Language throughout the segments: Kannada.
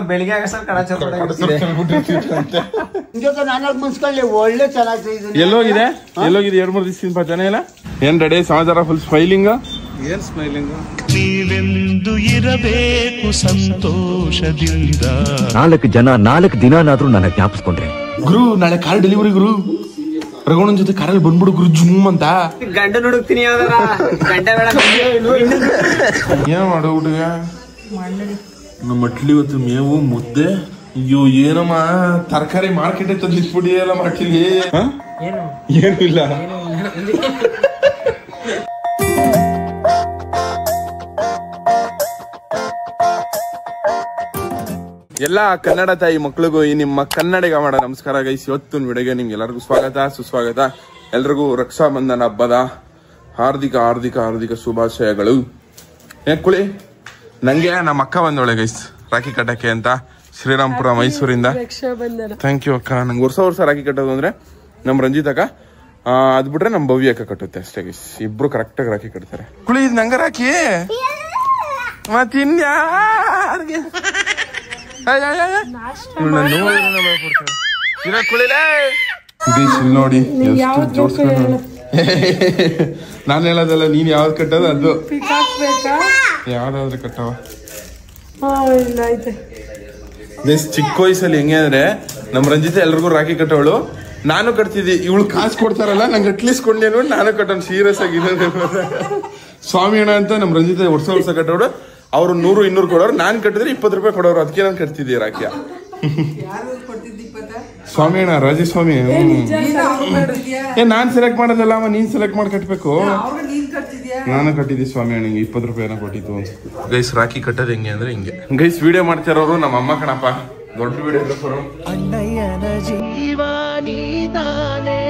ಬೆಳಿಗ್ಗೆ ಒಳ್ಳೆ ಚೆನ್ನಾಗಿ ಎಲ್ಲೋಗಿದೆ 2-3 ದಿವಸದಿಂದ ಜನ ಇಲ್ಲ. ಏನ್ ರೆಡಿ ಸಮಾಚಾರ? Full smiling. ಏನ್ ಸ್ಮೈಲಿಂಗ್? ನೀವೆಂದು ಇರಬೇಕು ಸಂತೋಷದಿಂದ. 4 ಜನ 4 ದಿನಾನಾದ್ರೂ ನನ್ನ ಜ್ಞಾಪಿಸ್ಕೊಂಡ್ರೆ. ಗುರು ನಾಳೆ ಕಾರ್ ಡೆಲಿವರಿ ಗುರು. ರಘುಣನ್ ಜೊತೆ ಕಾರಲ್ಲಿ ಬಂದ್ಬಿಡು ಗುರು ಜುಮ್ ಅಂತ. ಗಂಡ ಹುಡುಕ್ತೀನಿ ಗಂಡ ಬೇಡ. ಏನ್ ಮಾಡೋ ಹುಡುಗ? ನಮ್ಮ ಮಟ್ಲಿ ಇವತ್ತು ಮೇವು ಮುದ್ದೆ. ಅಯ್ಯೋ ಏನಮ್ಮ ತರಕಾರಿ ಮಾರ್ಕೆಟ್ ತಂದಿಟ್ಬಿಡಿ ಎಲ್ಲ ಮಾಡ್ತೀವಿ. ಏನು ಇಲ್ಲ. ಎಲ್ಲ ಕನ್ನಡ ತಾಯಿ ಮಕ್ಳಿಗೂ ಈ ನಿಮ್ಮ ಕನ್ನಡಿಗ ಮಾಡ ನಮಸ್ಕಾರ ಗೈಸ್. ಇವತ್ತು ವಿಡಿಯೋಗೆ ನಿಮ್ಗೆ ಎಲ್ಲರಿಗೂ ಸ್ವಾಗತ ಸುಸ್ವಾಗತ. ಎಲ್ರಿಗೂ ರಕ್ಷಾ ಬಂಧನ ಹಬ್ಬದ ಹಾರ್ದಿಕ ಹಾರ್ದಿಕ ಹಾರ್ದಿಕ ಶುಭಾಶಯಗಳು. ಕುಳಿ ನಂಗೆ ನಮ್ಮ ಅಕ್ಕ ಬಂದವಳೆ ಗೈಸ್ ರಾಖಿ ಕಟ್ಟಕ್ಕೆ ಅಂತ, ಶ್ರೀರಾಮ್ಪುರ ಮೈಸೂರಿಂದ. ಥ್ಯಾಂಕ್ ಯು ಅಕ್ಕ. ನಂಗೆ ವರ್ಷ ರಾಖಿ ಕಟ್ಟೋದು ಅಂದ್ರೆ ನಮ್ ರಂಜಿತ್ ಅಕ್ಕ, ಅದ್ ಬಿಟ್ರೆ ನಮ್ ಭವ್ಯ ಅಕ್ಕ ಕಟ್ಟುತ್ತೆ ಅಷ್ಟೇ ಗೈಸ್. ಇಬ್ರು ಕರೆಕ್ಟ್ ಆಗಿ ರಾಖಿ ಕಟ್ತಾರೆ. ಕುಳಿ ಇದು ನಂಗ ರಾಖಿ ಮತ್ತಿನ್ಯಾರಿಗೆ ನೋಡಿ ಎಷ್ಟು ಜೋಡ್ಸ್ಕೊಂಡು. ನಾನ್ ಹೇಳೋದಲ್ಲ, ನೀನ್ ಯಾವ್ದು ಕಟ್ಟೋದು ಅದು. ಯಾವ್ದಾದ್ರು ಕಟ್ಟವ. ಚಿಕ್ಕ ವಯಸ್ಸಲ್ಲಿ ಹೆಂಗೆ ಅಂದ್ರೆ ನಮ್ ರಂಜಿತ ಎಲ್ರಿಗೂ ರಾಖಿ ಕಟ್ಟೋಳು, ನಾನು ಕಟ್ತಿದ್ದಿ. ಇವಳು ಕಾಸು ಕೊಡ್ತಾರಲ್ಲ ನಂಗೆ ಅಟ್ಲೀಸ್ಟ್ ಕೊಂಡೇನು, ನಾನು ಕಟ್ಟೋನು ಸೀರಿಯಸ್ ಆಗಿ. ಸ್ವಾಮಿ ಅಣ್ಣ ಅಂತ ನಮ್ ರಂಜಿತ ವರ್ಷ ಕಟ್ಟೋಳು. ಅವ್ರು 100-200 ಕೊಡೋರು, ನಾನ್ ಕಟ್ಟಿದ್ರೆ 20 ರೂಪಾಯಿ ಕೊಡೋರು. ಅದಕ್ಕೆ ನಾನು ಕಟ್ತಿದ್ದೆ ರಾಖಿಯ. ಸ್ವಾಮಿ ಅಣ್ಣ ರಾಜಸ್ವಾಮಿ. ನಾನ್ ಸೆಲೆಕ್ಟ್ ಮಾಡೋದಲ್ಲ, ನೀನ್ ಸೆಲೆಕ್ಟ್ ಮಾಡಿ ಕಟ್ಬೇಕು. ನಾನು ಕಟ್ಟಿದ್ದಿ ಸ್ವಾಮಿ ಅಣ್ಣಂಗೆ 20 ರೂಪಾಯಿನ ಕೊಟ್ಟಿದ್ದು ಅನ್ಸುತ್ತೆ. ಗೈಸ್ ರಾಖಿ ಕಟ್ಟೋದು ಹೆಂಗೆ ಅಂದ್ರೆ ಹಿಂಗೆ. ಗೈಸ್ ವಿಡಿಯೋ ಮಾಡ್ತಿರೋರು ನಮ್ಮ ಅಮ್ಮ ಕಣಪ್ಪ, ದೊಡ್ಡ ವಿಡಿಯೋಗ್ರಾಫರು. ಅಣ್ಣಯ್ಯನ ಜೀವ ನೀನೇ,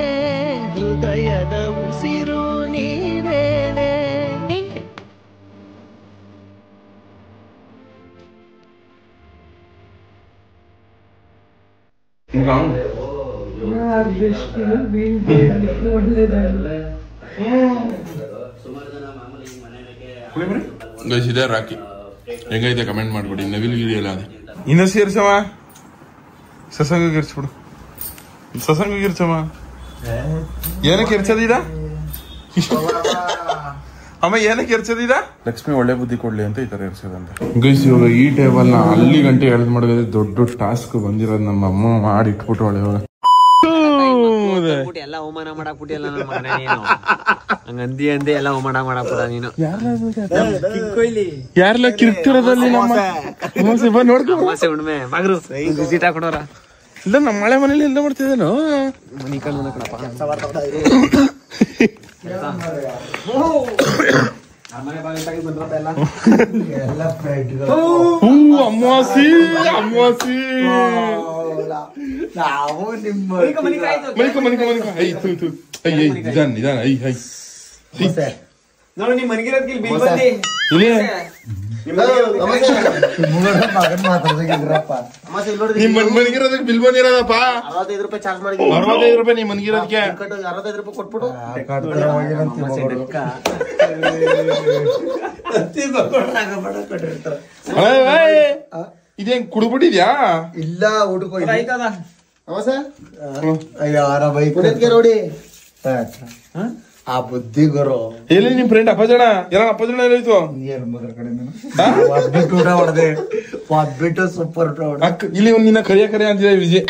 ಹೃದಯದ ಉಸಿರು ನೀನೇ. ಗೈಸ್ ಇದೆ ರಾಖಿ ಹೆಂಗೈತೆ ಕಮೆಂಟ್ ಮಾಡ್ಬಿಡಿ. ನವಿಲು ಎಲ್ಲ ಅದೇ ಇನ್ನ ಸೇರ್ಸವ, ಸಸಂಗ ಇರ್ಸ್ಬಿಡು. ಸಸಂಗ ಇರ್ಸವ. ಏನಕ್ಕೆ ಇರ್ಸದಿದ ಅಮ್ಮ? ಏನಕ್ಕೆ ಇರ್ಸದಿದ? ಲಕ್ಷ್ಮಿ ಒಳ್ಳೆ ಬುದ್ಧಿ ಕೊಡ್ಲಿ ಅಂತ ಈ ತರ ಇರ್ಸದಂತ. ಗೈಸ್ ಇವಾಗ ಈ ಟೇಬಲ್ ನ ಅಲ್ಲಿ ಗಂಟೆ ಎಳ್ದ್ ಮಾಡೋದೇ ದೊಡ್ಡ ಟಾಸ್ಕ್ ಬಂದಿರೋದು. ನಮ್ಮ ಅಮ್ಮ ಮಾಡಿ ಇಟ್ಬಿಟ್ಟು ಒಳ್ಳೆ ಎಲ್ಲ ಅವಮಾನ ಮಾಡಾಕ್ಬಿಟ್ಟಿ ಎಲ್ಲ ನಮ್ಮ ಮನೆ. ನೀನು ಹಂಗಂದಿ ಅಂದೆ ಎಲ್ಲ ಅವಮಾನ ಮಾಡಾಕ್ಬಿಡ ನೀನು. ಯಾರೆಲ್ಲ ಕಿರ್ತಿರೋದಲ್ಲಿ ಅಮಾಸೆ ಹುಣ್ಮೆ ಮಗರು ವಿಸಿಟ್ ಹಾಕೊಡೋರ ಇಲ್ಲ. ನಮ್ಮ ಮಳೆ ಮನೇಲಿ ಎಲ್ಲ ಮಾಡ್ತಿದ್ದೇನು ಮನಿ ಕಣ್ಣು ಕಣಪ್ಪ. ಅಮ್ಮಾಸಿ ಅಮ್ಮಾಸಿ ನಿಧಾನ. ನೋಡಿ ನಿಮ್ ಮನೆಗಿರೋದಕ್ಕೆ ಬಿಲ್ ಬಂದಿ ನಿಮ್ ಮನ್ಗಿರೋದಕ್ಕೆ ಬಿಲ್ ಬಂದಿರೋದಪ್ಪ. 65 ರೂಪಾಯಿ ಚಾರ್ಜ್ ಮಾಡಿ 65 ರೂಪಾಯಿ ನಿಮ್ ಮನ್ಗಿರೋದಕ್ಕೆ 65 ರೂಪಾಯಿ ಕೊಟ್ಬಿಟ್ಟು ಇದೇನ್ ಕುಡ್ಬಿಟ್ಟಿದ್ಯಾ? ಇಲ್ಲ ಊಟಕ್ಕೆ ನೋಡಿ ಆ ಬುದ್ಧಿ ಗುರು. ಎಲ್ಲಿ ನಿಮ್ ಫ್ರೆಂಡ್ ಅಪ್ಪಜಣ? ಅಪ್ಪಜಣ ಎಲ್ಲಾಯ್ತು? ಹೊದ್ಬಿಟ್ಟು ಸೂಪರ್ ಇಲ್ಲಿ ನಿನ್ನ ಕರಿಯ ಅಂತಿದೆ ವಿಜಯ್.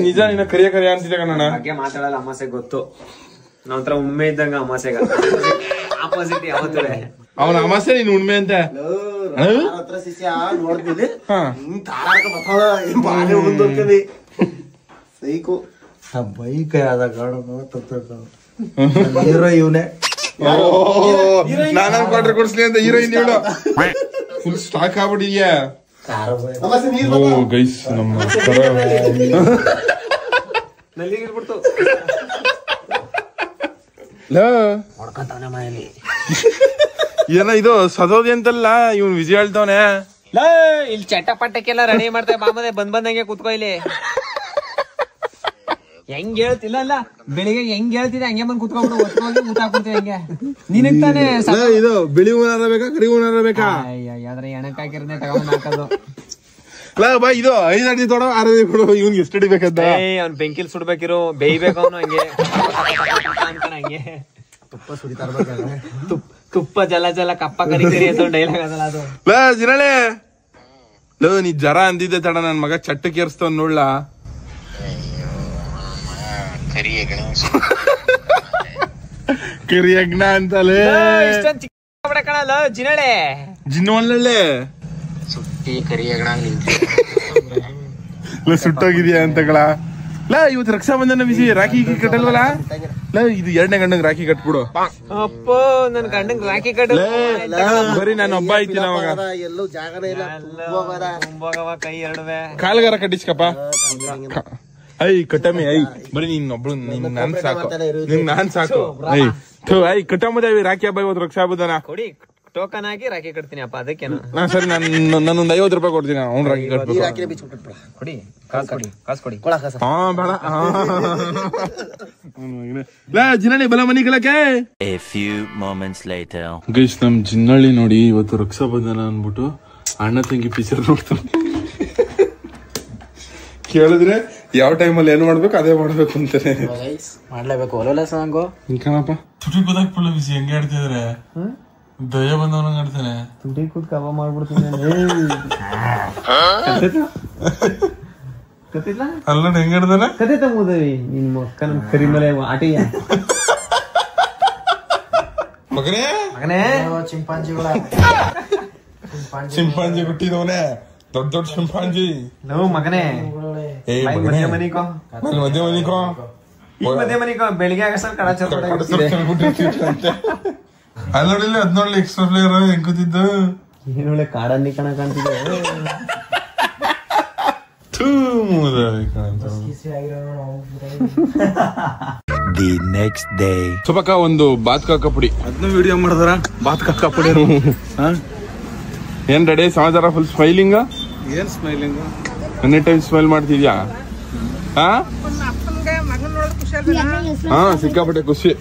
ನಿಜ ನಿನ್ನ ಕರಿಯ ಅಂತಿದೆ ಕಣ್ಣ. ಮಾತಾಡಲ್ಲ ಅಮಾಸೆ ಗೊತ್ತು. ನಾವಂತರ ಉಣ್ಮೆ ಇದ್ದಂಗ ಅಮಾಸೆಗ ಆಪೋಸಿಟ್ ಯಾವತ್ತೂ. ಅವನ ಅಮಾಸೆ ನೀನ್ ಉಣ್ಮೆ ಅಂತ ನೋಡ್ತೀನಿ. ಸೈಕು ಬೈಕ್ ಯಾವ್ದ ಹೀರೋ ಇವನೇ. ನಾನ್ ಕ್ವಾರ್ಟರ್ ಕೊಡ್ಸ್ಲಿ ಅಂತ ಹೀರೋಯಿನ್ ಹೇಳು. ಫುಲ್ ಸ್ಟಾಕ್ ಆಗ್ಬಿಟ್ಟಿದ್ಯಾ ಗೈಸ್. ನಮ್ಮ ಏನ ಇದು ಸದೋದಿ ಅಂತಲ್ಲ, ಇವ್ನು ವಿಜಯ್ ಹೇಳ್ತವನೆ. ಇಲ್ಲಿ ಚಟ್ಟಪಟ್ಟಕ್ಕೆಲ್ಲ ರೆಡಿ ಮಾಡ್ತೇವೆ ಮಾಮದೆ. ಬಂದಂಗೆ ಕುತ್ಕೋ ಇಲ್ಲಿ. ಹೆಂಗ್ ಹೇಳ್ತಿಲ್ಲ ಅಲ್ಲ ಬೆಳಿಗ್ಗೆ ಹೆಂಗ್ ಹೇಳ್ತಿದ್ದೆ ಹಂಗೆ ಬಂದ್ ಕುತ್ಕೊಂಡ್ಬಿಡು ಹೊತ್ಕೊಂಡ್ಬಿಟ್ಟು ಊಟ ಹಾಕ್ಬಿಡ್ತೀವಿ ಹಂಗೆ ನಿನಗ್ ತಾನೇ ಇದು ಬಿಳಿ ಹೂನಾರ ಬೇಕಾ ಕರಿ ಹೂನಾರ ಬೇಕಾ? ಯಾವ್ದ್ರ ಎಣಕ್ ಹಾಕಿರದೆ ತಗೊಂಡ್ ಹಾಕೋದು. ಬಾ ಇದು 5 ಅಡಿ ತೊಡೋ 6 ಅಡಿ ಕೊಡು ಇವ್ನಿಗೆ ಎಷ್ಟು ಅಡಿ ಬೇಕಂತ. ಅವ್ನ್ ಬೆಂಕಿಲ್ ಸುಡ್ಬೇಕಿರೋ ಬೇಯ್ಬೇಕು ಅವನು ಹಂಗೆ ಹಂಗೆ ತುಪ್ಪ ಜಲ ಜಲ ಕಪ್ಪ ಕರಿ ಕರಿ ಅಂತ ಡೈಲಾಗ್ ಅದಲ್ಲ ಅದು. ಜಿರಳೆ ನೀ ಜರ ಅಂದಿದ್ದೆ ತಡ ನನ್ ಮಗ ಚಟ್ಟಕ್ಕೆ ಏರ್ಸ್ತವ್ ನೋಡ್ಲಾ. ಕರಿ ಅಗ್ನ ಅಂತಲೇ ಇಷ್ಟೊಂದ್ ಚಿಕ್ಕ ಕಣಲ್ಲ ಜಿನಳೆ ಜಿನ್ನೊಳ್ಳೆ ಸುಟ್ಟೋಗಿದ್ಯಾ ಅಂತಗಳ. ಇವತ್ತು ರಕ್ಷಾ ಬಂಧನ ಬಿಸಿ ರಾಖಿ ಕಟ್ಟಲ್ವಲ್ಲ. ಇದು 2ನೇ ಗಂಡಂಗ್ ರಾಖಿ ಕಟ್ಬಿಡು. ಅಪ್ಪ ನನ್ ಗಂಡಂಗ್ ರಾಖಿ ಕಟ್ಟ ಬರೀ ನಾನು ಒಬ್ಬ ಐತಿನ ಅವಾಗ. ಎಲ್ಲೂ ಜಾಗನೇ ಇಲ್ಲ. ಕೈ ಎರಡುವೆ ಕಾಲ್ಗಾರ ಕಟ್ಟಿಸ್ಕಪ್ಪ. ಐ ಕಟ್ಟಮಿ ಐ ಬರೀ ನೀನ್ ಒಬ್ಳು ನಾನ್ ಸಾಕು ನಾನ್ ಸಾಕು. ಐ ಕಟ್ಟಮ್ಮದೇವಿ ರಾಖಿ ಹಬ್ಬ ಇವತ್ತು ರಕ್ಷಾ ಬಂಧನ. ಕೊಡಿ ಟೋಕನ್ ಹಾಕಿ ರಾಖಿ ಕಟ್ತೀನಿ ಅಪ್ಪ ಅದಕ್ಕೇನು. ಸರಿ ನಾನೊಂದ್ 50 ರೂಪಾಯಿ ಕೊಡ್ತೀನಿ ಅವ್ನು ರಾಖಿ ಕಟ್ಬೇಕು. ಕೊಡಿ ಕಾಸು ಕೊಡಿ ಹಾ ಬೇಡ ಜಿನ್ನಳ್ಳಿ ಬಲ ಮನಿ ಕಳಕ್ಕೆ. A few moments later. Guys ನಮ್ ಜಿನ್ನಳ್ಳಿ ನೋಡಿ ಇವತ್ತು ರಕ್ಷಾ ಬಂಧನ ಅನ್ಬಿಟ್ಟು ಅಣ್ಣ ತಂಗಿ ಪಿಕ್ಚರ್ ನೋಡ್ತಾನೆ. ಕೇಳಿದ್ರೆ ಯಾವ ಟೈಮಲ್ಲಿ ಏನ್ ಮಾಡ್ಬೇಕು ಅದೇ ಮಾಡ್ಬೇಕು ಅಂತಾನೆ. ಮಾಡ್ಲೇಬೇಕು ಒಲೋಲ ಸಾಂಗು ಕಣಪ್ಪ ತುಟಿ ಕೂದಾಕ್ಬಿಡ ಬಿಸಿ ಹೆಂಗೆ ಆಡ್ತಿದ್ರೆ ದಯ ಬಂದವನಂಗ ಆಡ್ತಾನೆ. ತುಟಿ ಕೂತ್ ಕಬ ಮಾಡ್ಬಿಡ್ತೀನಿ ಅಲ್ಲ ಹೆಂಗ ಆಡ್ತಾನೆ ಕತೆ ತಗೋದೇವಿ ನಿನ್ ಮಕ್ಕನ ಕರಿ ಮೇಲೆ ಆಟಿಯ ಮಗನೇ ಮಗನೇ ಚಿಂಪಾಂಜಿಗಳ ಚಿಂಪಾಂಜಿ ಹುಟ್ಟಿದವನೇ ದೊಡ್ಡ ಚಿಂಪಾಂಜಿ. ಲವ್ ಮಗನೇ ಮಧ್ಯ ಮನಿಕೋ ಮಧ್ಯ ಮನಿಕೋ ಬೆಳಿಗ್ಗೆ ಆಗಸಲ್ ಕಡ ಅಲ್ಲಿ ನೋಡಿಲ್ಲ ಅದ್ ನೋಡ್ಲಿ ಎಕ್ಸ್ಟ್ರಾ ಫ್ಲೇವರ್ ಹೆಂಗ್ ಕೂತಿದ್ದು. ಏನೊಳ್ಳೆ ಕಾಡನ್ನಿ ಕಣ ಕಾಣ್ತಿದೆ. The next day. ಸುಬಕ ಒಂದು ಬಾತ್ ಕಾಕ ಪುಡಿ ಅದನ್ನ ವಿಡಿಯೋ ಮಾಡಿದಾರ. ಬಾತ್ ಕಾಕ ಪುಡಿ ಏನ್ ರೆಡಿ ಸಮಾಚಾರ? Full smiling. ಏನ್ ಸ್ಮೈಲಿಂಗ್? ಎನಿ ಟೈಮ್ ಸ್ಮೈಲ್ ಮಾಡ್ತಿದ್ಯಾ? ಹಾ ಸಿಕ್ಕಾಪಟ್ಟೆ ಖುಷಿ.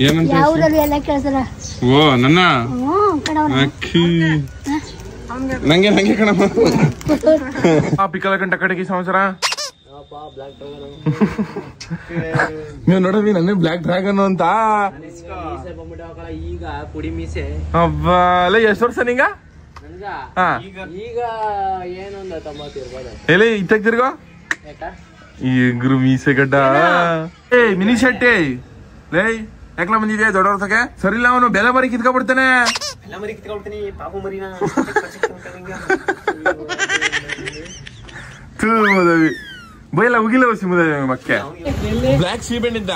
ಏನಂತ ಓ ನನ್ನ ನಂಗೆ ನಂಗೆ ಕಣಮ್ಮ ಪಿಕ್ಕಲ ಗಂಟ ಕಡೆಗೆ ಸಮಾಚಾರ. ನೀವು ನೋಡವಿ ನನ್ನ ಬ್ಲಾಕ್ ಡ್ರ್ಯಾಗನ್ ಅಂತ. ಹಬ್ಬ ಎಷ್ಟು ವರ್ಷ ನಿಂಗ? ಎಲ್ಲಿ ಇತ್ತಾಗ ತಿರ್ಗೋ ಈಗ್ರು ಮೀಸೆ ಗಡ್ಡ. ಏ ಮಿನಿ ಶೆಟ್ಟಿ ಲೇ ಯಾಕಲ ಬಂದಿದ್ಯಾ ದೊಡ್ಡವ್ರ ತಗೆ? ಸರಿ ಇಲ್ಲ ಅವನು ಬೆಲೆ ಬರಿ ಕಿತ್ಕೊಬಿಡ್ತಾನೆ. ಬೈಲ ಉಗಿಲ ಮುದವಿ ಮಕ್ಕೆ. ಬ್ಲಾಕ್ ಸೀಬೆಂಡ್ ಇದ್ದ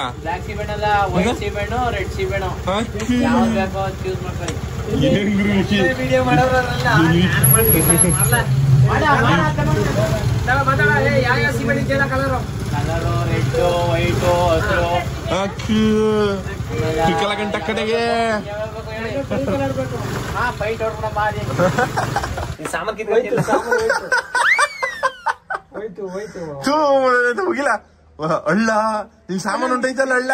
ಪಿಕ್ಕಲ ಗಂಟ ಕಡೆಗೆ ಹೋಗಿಲ್ಲ ಅಳ್ಳ ನಿನ್ ಸಾಮಾನು ಉಂಟೈತಲ್ಲ ಅಳ್ಳ.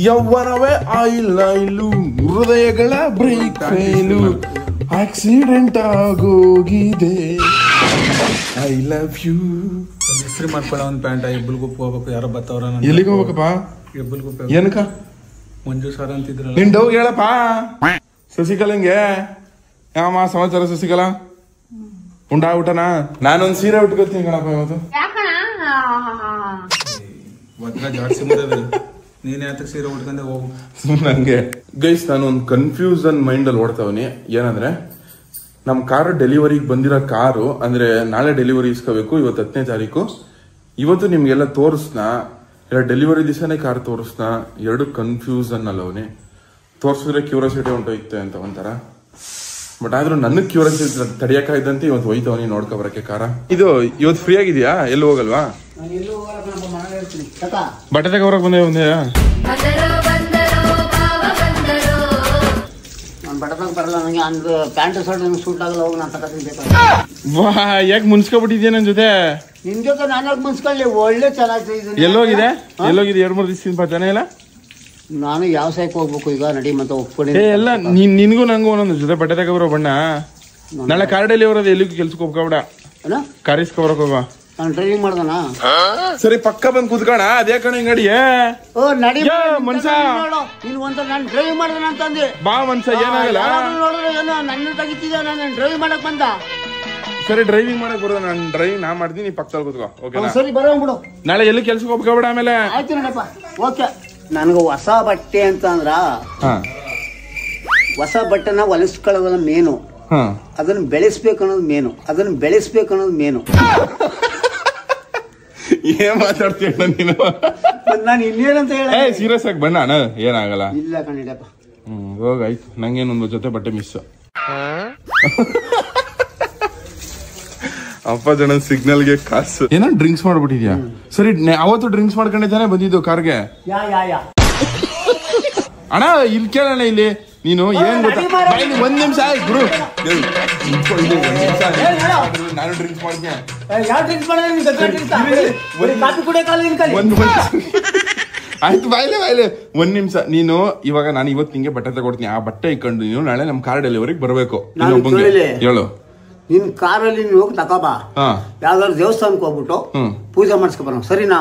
ಯವ್ವನವೇ ಆಯಿಲ್ಲ ಇಲ್ಲು ಹೃದಯಗಳ ಬ್ರೇಕ್ ಫೇಲು ಆಕ್ಸಿಡೆಂಟ್ ಆಗೋಗಿದೆ. I love you. ಇಸ್ತ್ರಿ ಮಾಡ್ಕೊಳ್ಳೋ ಒಂದು ಪ್ಯಾಂಟ್ ಇಬ್ಬಲ್ಗುಪ್ಪ ಹೋಗ್ಬೇಕು. ಯಾರೋ ಬತ್ತವ್ರ ಎಲ್ಲಿಗೆ ಹೋಗ್ಬೇಕಪ್ಪ? ಇಬ್ಬಲ್ಗುಪ್ಪ ಏನಕ್ಕ? ಮಂಜು ಸರ್ ಅಂತಿದ್ರಲ್ಲ. ನಿನ್ ಡೌಗ್ ಹೇಳಪ್ಪ ಶಶಿಕಲಂಗೆ. ಯಾವ ಸಮಾಚಾರ ಶಶಿಕಲಾ? ಉಂಡಾ ಊಟನಾ? ನಾನೊಂದ್ ಸೀರೆ ಉಟ್ಕೊತೀನಿ ಕಣಪ್ಪ ಇವತ್ತು. ಜಾಸ್ತಿ ಮುದವಿ ನೀನ್ ಯಾತಕ್ ಸೀರೆ ಉಟ್ಕೊಂಡೆ ಹೋಗು. ನಂಗೆ ಗೈಸ್ ನಾನು ಒಂದು ಕನ್ಫ್ಯೂಸನ್ ಮೈಂಡ್ ಅಲ್ಲಿ ಓಡ್ತಾವನಿ. ಏನಂದ್ರೆ ನಮ್ ಕಾರು ಡೆಲಿವರಿಗೆ ಬಂದಿರೋ ಕಾರು ಅಂದ್ರೆ ನಾಳೆ ಡೆಲಿವರಿ ಇಸ್ಕೋಬೇಕು. ಇವತ್ತು 10ನೇ ತಾರೀಕು. ಇವತ್ತು ನಿಮ್ಗೆಲ್ಲ ತೋರಿಸ್ನಾ ಇಲ್ಲ ಡೆಲಿವರಿ ದಿವಸನೇ ಕಾರ್ ತೋರಿಸ್ನಾ? ಎರಡು ಕನ್ಫ್ಯೂಸನ್ ಅಲ್ಲವನಿ. ತೋರ್ಸಿದ್ರೆ ಕ್ಯೂರಿಯಾಸಿಟಿ ಹೊಂಟೋಯ್ತೆ ಅಂತ ಒಂಥರ. ಬಟ್ ಆದ್ರೂ ನನಗ್ ಕ್ಯೂರಿಯಾಸಿಟಿ ತಡಿಯಕ್ಕಾಯ್ದಂತೆ ಇವತ್ತು ಹೋಯ್ತವನಿ ನೋಡ್ಕೊ ಬರಕ್ಕೆ ಕಾರ. ಇದು ಇವತ್ತು ಫ್ರೀ ಆಗಿದ್ಯಾ? ಎಲ್ಲೂ ಹೋಗಲ್ವಾ? ಬಟ್ಟೆ ತಗೋರಕ್ ಬಂದೇ ಮಾಡಕ್ ಬರಲ್ಲ ನನಗೆ. ಅಂದ್ರೆ ಪ್ಯಾಂಟ್ ಶರ್ಟ್ ಸೂಟ್ ಆಗಲ್ಲ, ಹೋಗಿ ನಾನು ತಗೋತಿದ್ದೆ. ಯಾಕೆ ಮುನ್ಸ್ಕೊಬಿಟ್ಟಿದ್ಯಾ ನನ್ ಜೊತೆ? ನಿನ್ ಜೊತೆ ನಾನು ಮುನ್ಸ್ಕೊಳ್ಳಿ, ಒಳ್ಳೆ ಚೆನ್ನಾಗಿ. ಎಲ್ಲೋಗಿದೆ 2-3 ದಿವಸದಿಂದ ಪತ್ತಾನೆ ಇಲ್ಲ. ನಾನು ಯಾವ ಸಾಯಕ್ಕೆ ಹೋಗ್ಬೇಕು ಈಗ, ನಡಿ ಮತ್ತೆ ಒಪ್ಕೊಳ್ಳಿ. ಎಲ್ಲ ನಿನ್ಗೂ ನಂಗೂ ಒಂದೊಂದು ಜೊತೆ ಬಟ್ಟೆ ತಗೋಬರೋ ಬಣ್ಣ. ನಾಳೆ ಕಾರ್ಡಲ್ಲಿ ಅವರದು ಎಲ್ಲಿಗೂ ಕೆಲ್ಸಕ್ಕೆ ಹೋಗ್ಕೋಬೇಡ, ಕಾರಿಸ್ಕೊಬರಕ್ ಹೋಗ. ನಾನು ಡ್ರೈವಿಂಗ್ ಮಾಡ್ದನ. ಸರಿ ಪಕ್ಕ ಬಂದ್ ಕುತ್ಕೋಣ. ಅದೇ ಕಣ ಹಿಂಗಡಿ ನಡಿ ಮನ್ಸ, ನೀನು ಒಂದ್ ನಾನು ಡ್ರೈವಿಂಗ್ ಮಾಡ್ದನ ಅಂತಂದೆ. ಬಾ ಮನ್ಸ, ಏನಾಗಲ್ಲ. ನೋಡಿದ್ರೆ ಏನೋ ನನ್ನ ತೆಗಿತಿದ್ದೆ, ನಾನು ಡ್ರೈವಿಂಗ್ ಮಾಡಕ್ ಬಂದ. ಸರಿ ಡ್ರೈವಿಂಗ್ ಮಾಡಕ್ ಬರೋ, ನಾನು ಡ್ರೈವಿಂಗ್ ನಾ ಮಾಡ್ತೀನಿ, ಪಕ್ಕದಲ್ಲಿ ಕೂತ್ಕೋ. ಓಕೆನಾ? ಸರಿ ಬರೋ ಬಿಡು. ನಾಳೆ ಎಲ್ಲಿ ಕೆಲ್ಸಕ್ಕೆ ಹೋಗ್ಕೋಬೇಡ. ಆಮೇಲೆ ಆಯ್ತು ನೋಡಪ್ಪ. ಓಕೆ. ನನಗೆ ಹೊಸ ಬಟ್ಟೆ ಅಂತ ಅಂದ್ರ, ಹೊಸ ಬಟ್ಟೆನ ಹೊಲಿಸ್ಕೊಳ್ಳೋದನ್ನ ಮೇನು, ಅದನ್ನ ಬೆಳೆಸ್ಬೇಕು ಅನ್ನೋದು ಮೇನು. ಏನ್ ಮಾತಾಡ್ತೀಯ ನೀನು? ನಾನು ಇನ್ನೇನಂತ ಹೇಳ. ಸೀರಿಯಸ್ ಆಗಿ ಬಣ್ಣ ಅಣ್ಣ, ಏನಾಗಲ್ಲ. ಇಲ್ಲ ಕಣಿಡಪ್ಪ. ಹೋಗಾಯ್ತು, ನಂಗೇನೊಂದು ಜೊತೆ ಬಟ್ಟೆ ಮಿಸ್. ಅಪ್ಪ ಜನ ಸಿಗ್ನಲ್ಗೆ ಕಾಸು. ಏನೋ ಡ್ರಿಂಕ್ಸ್ ಮಾಡ್ಬಿಟ್ಟಿದ್ಯಾ? ಸರಿ ಅವತ್ತು ಡ್ರಿಂಕ್ಸ್ ಮಾಡ್ಕೊಂಡಿದ್ದಾನೆ ಬಂದಿದ್ದು ಕಾರ್ಗೆ. ಅಣ್ಣ ಇಲ್ಲಿ ಕೇಳೋಣ, ಇಲ್ಲಿ ನೀನು ಏನ್ ಗೊತ್ತಾ, ಒಂದ್ ನಿಮಿಷ ಗುರು, ನಾನು ಡ್ರಿಂಕ್ಸ್ ಮಾಡ್ತೀನಿ. ಆಯ್ತು ಬಾಯ್ಲೆ ಒಂದ್ ನಿಮಿಷ. ನೀನು ಇವಾಗ ನಾನು ಇವತ್ತು ನಿಂಗೆ ಬಟ್ಟೆ ತಗೊಡ್ತೀನಿ, ಆ ಬಟ್ಟೆ ಇಕ್ಕೊಂಡು ನೀನು ನಾಳೆ ನಮ್ ಕಾರ್ ಡೆಲಿವರಿಗೆ ಬರ್ಬೇಕು. ಹೇಳು, ನಿನ್ ಕಾರಲ್ಲಿ ನೀನು ಹೋಗಿ ತಗೋಬಾ, ಯಾವ್ದಾದ್ರು ದೇವಸ್ಥಾನಕ್ಕೆ ಹೋಗ್ಬಿಟ್ಟು ಪೂಜೆ ಮಾಡಿಸ್ಕೊಬರ. ಸರಿನಾ?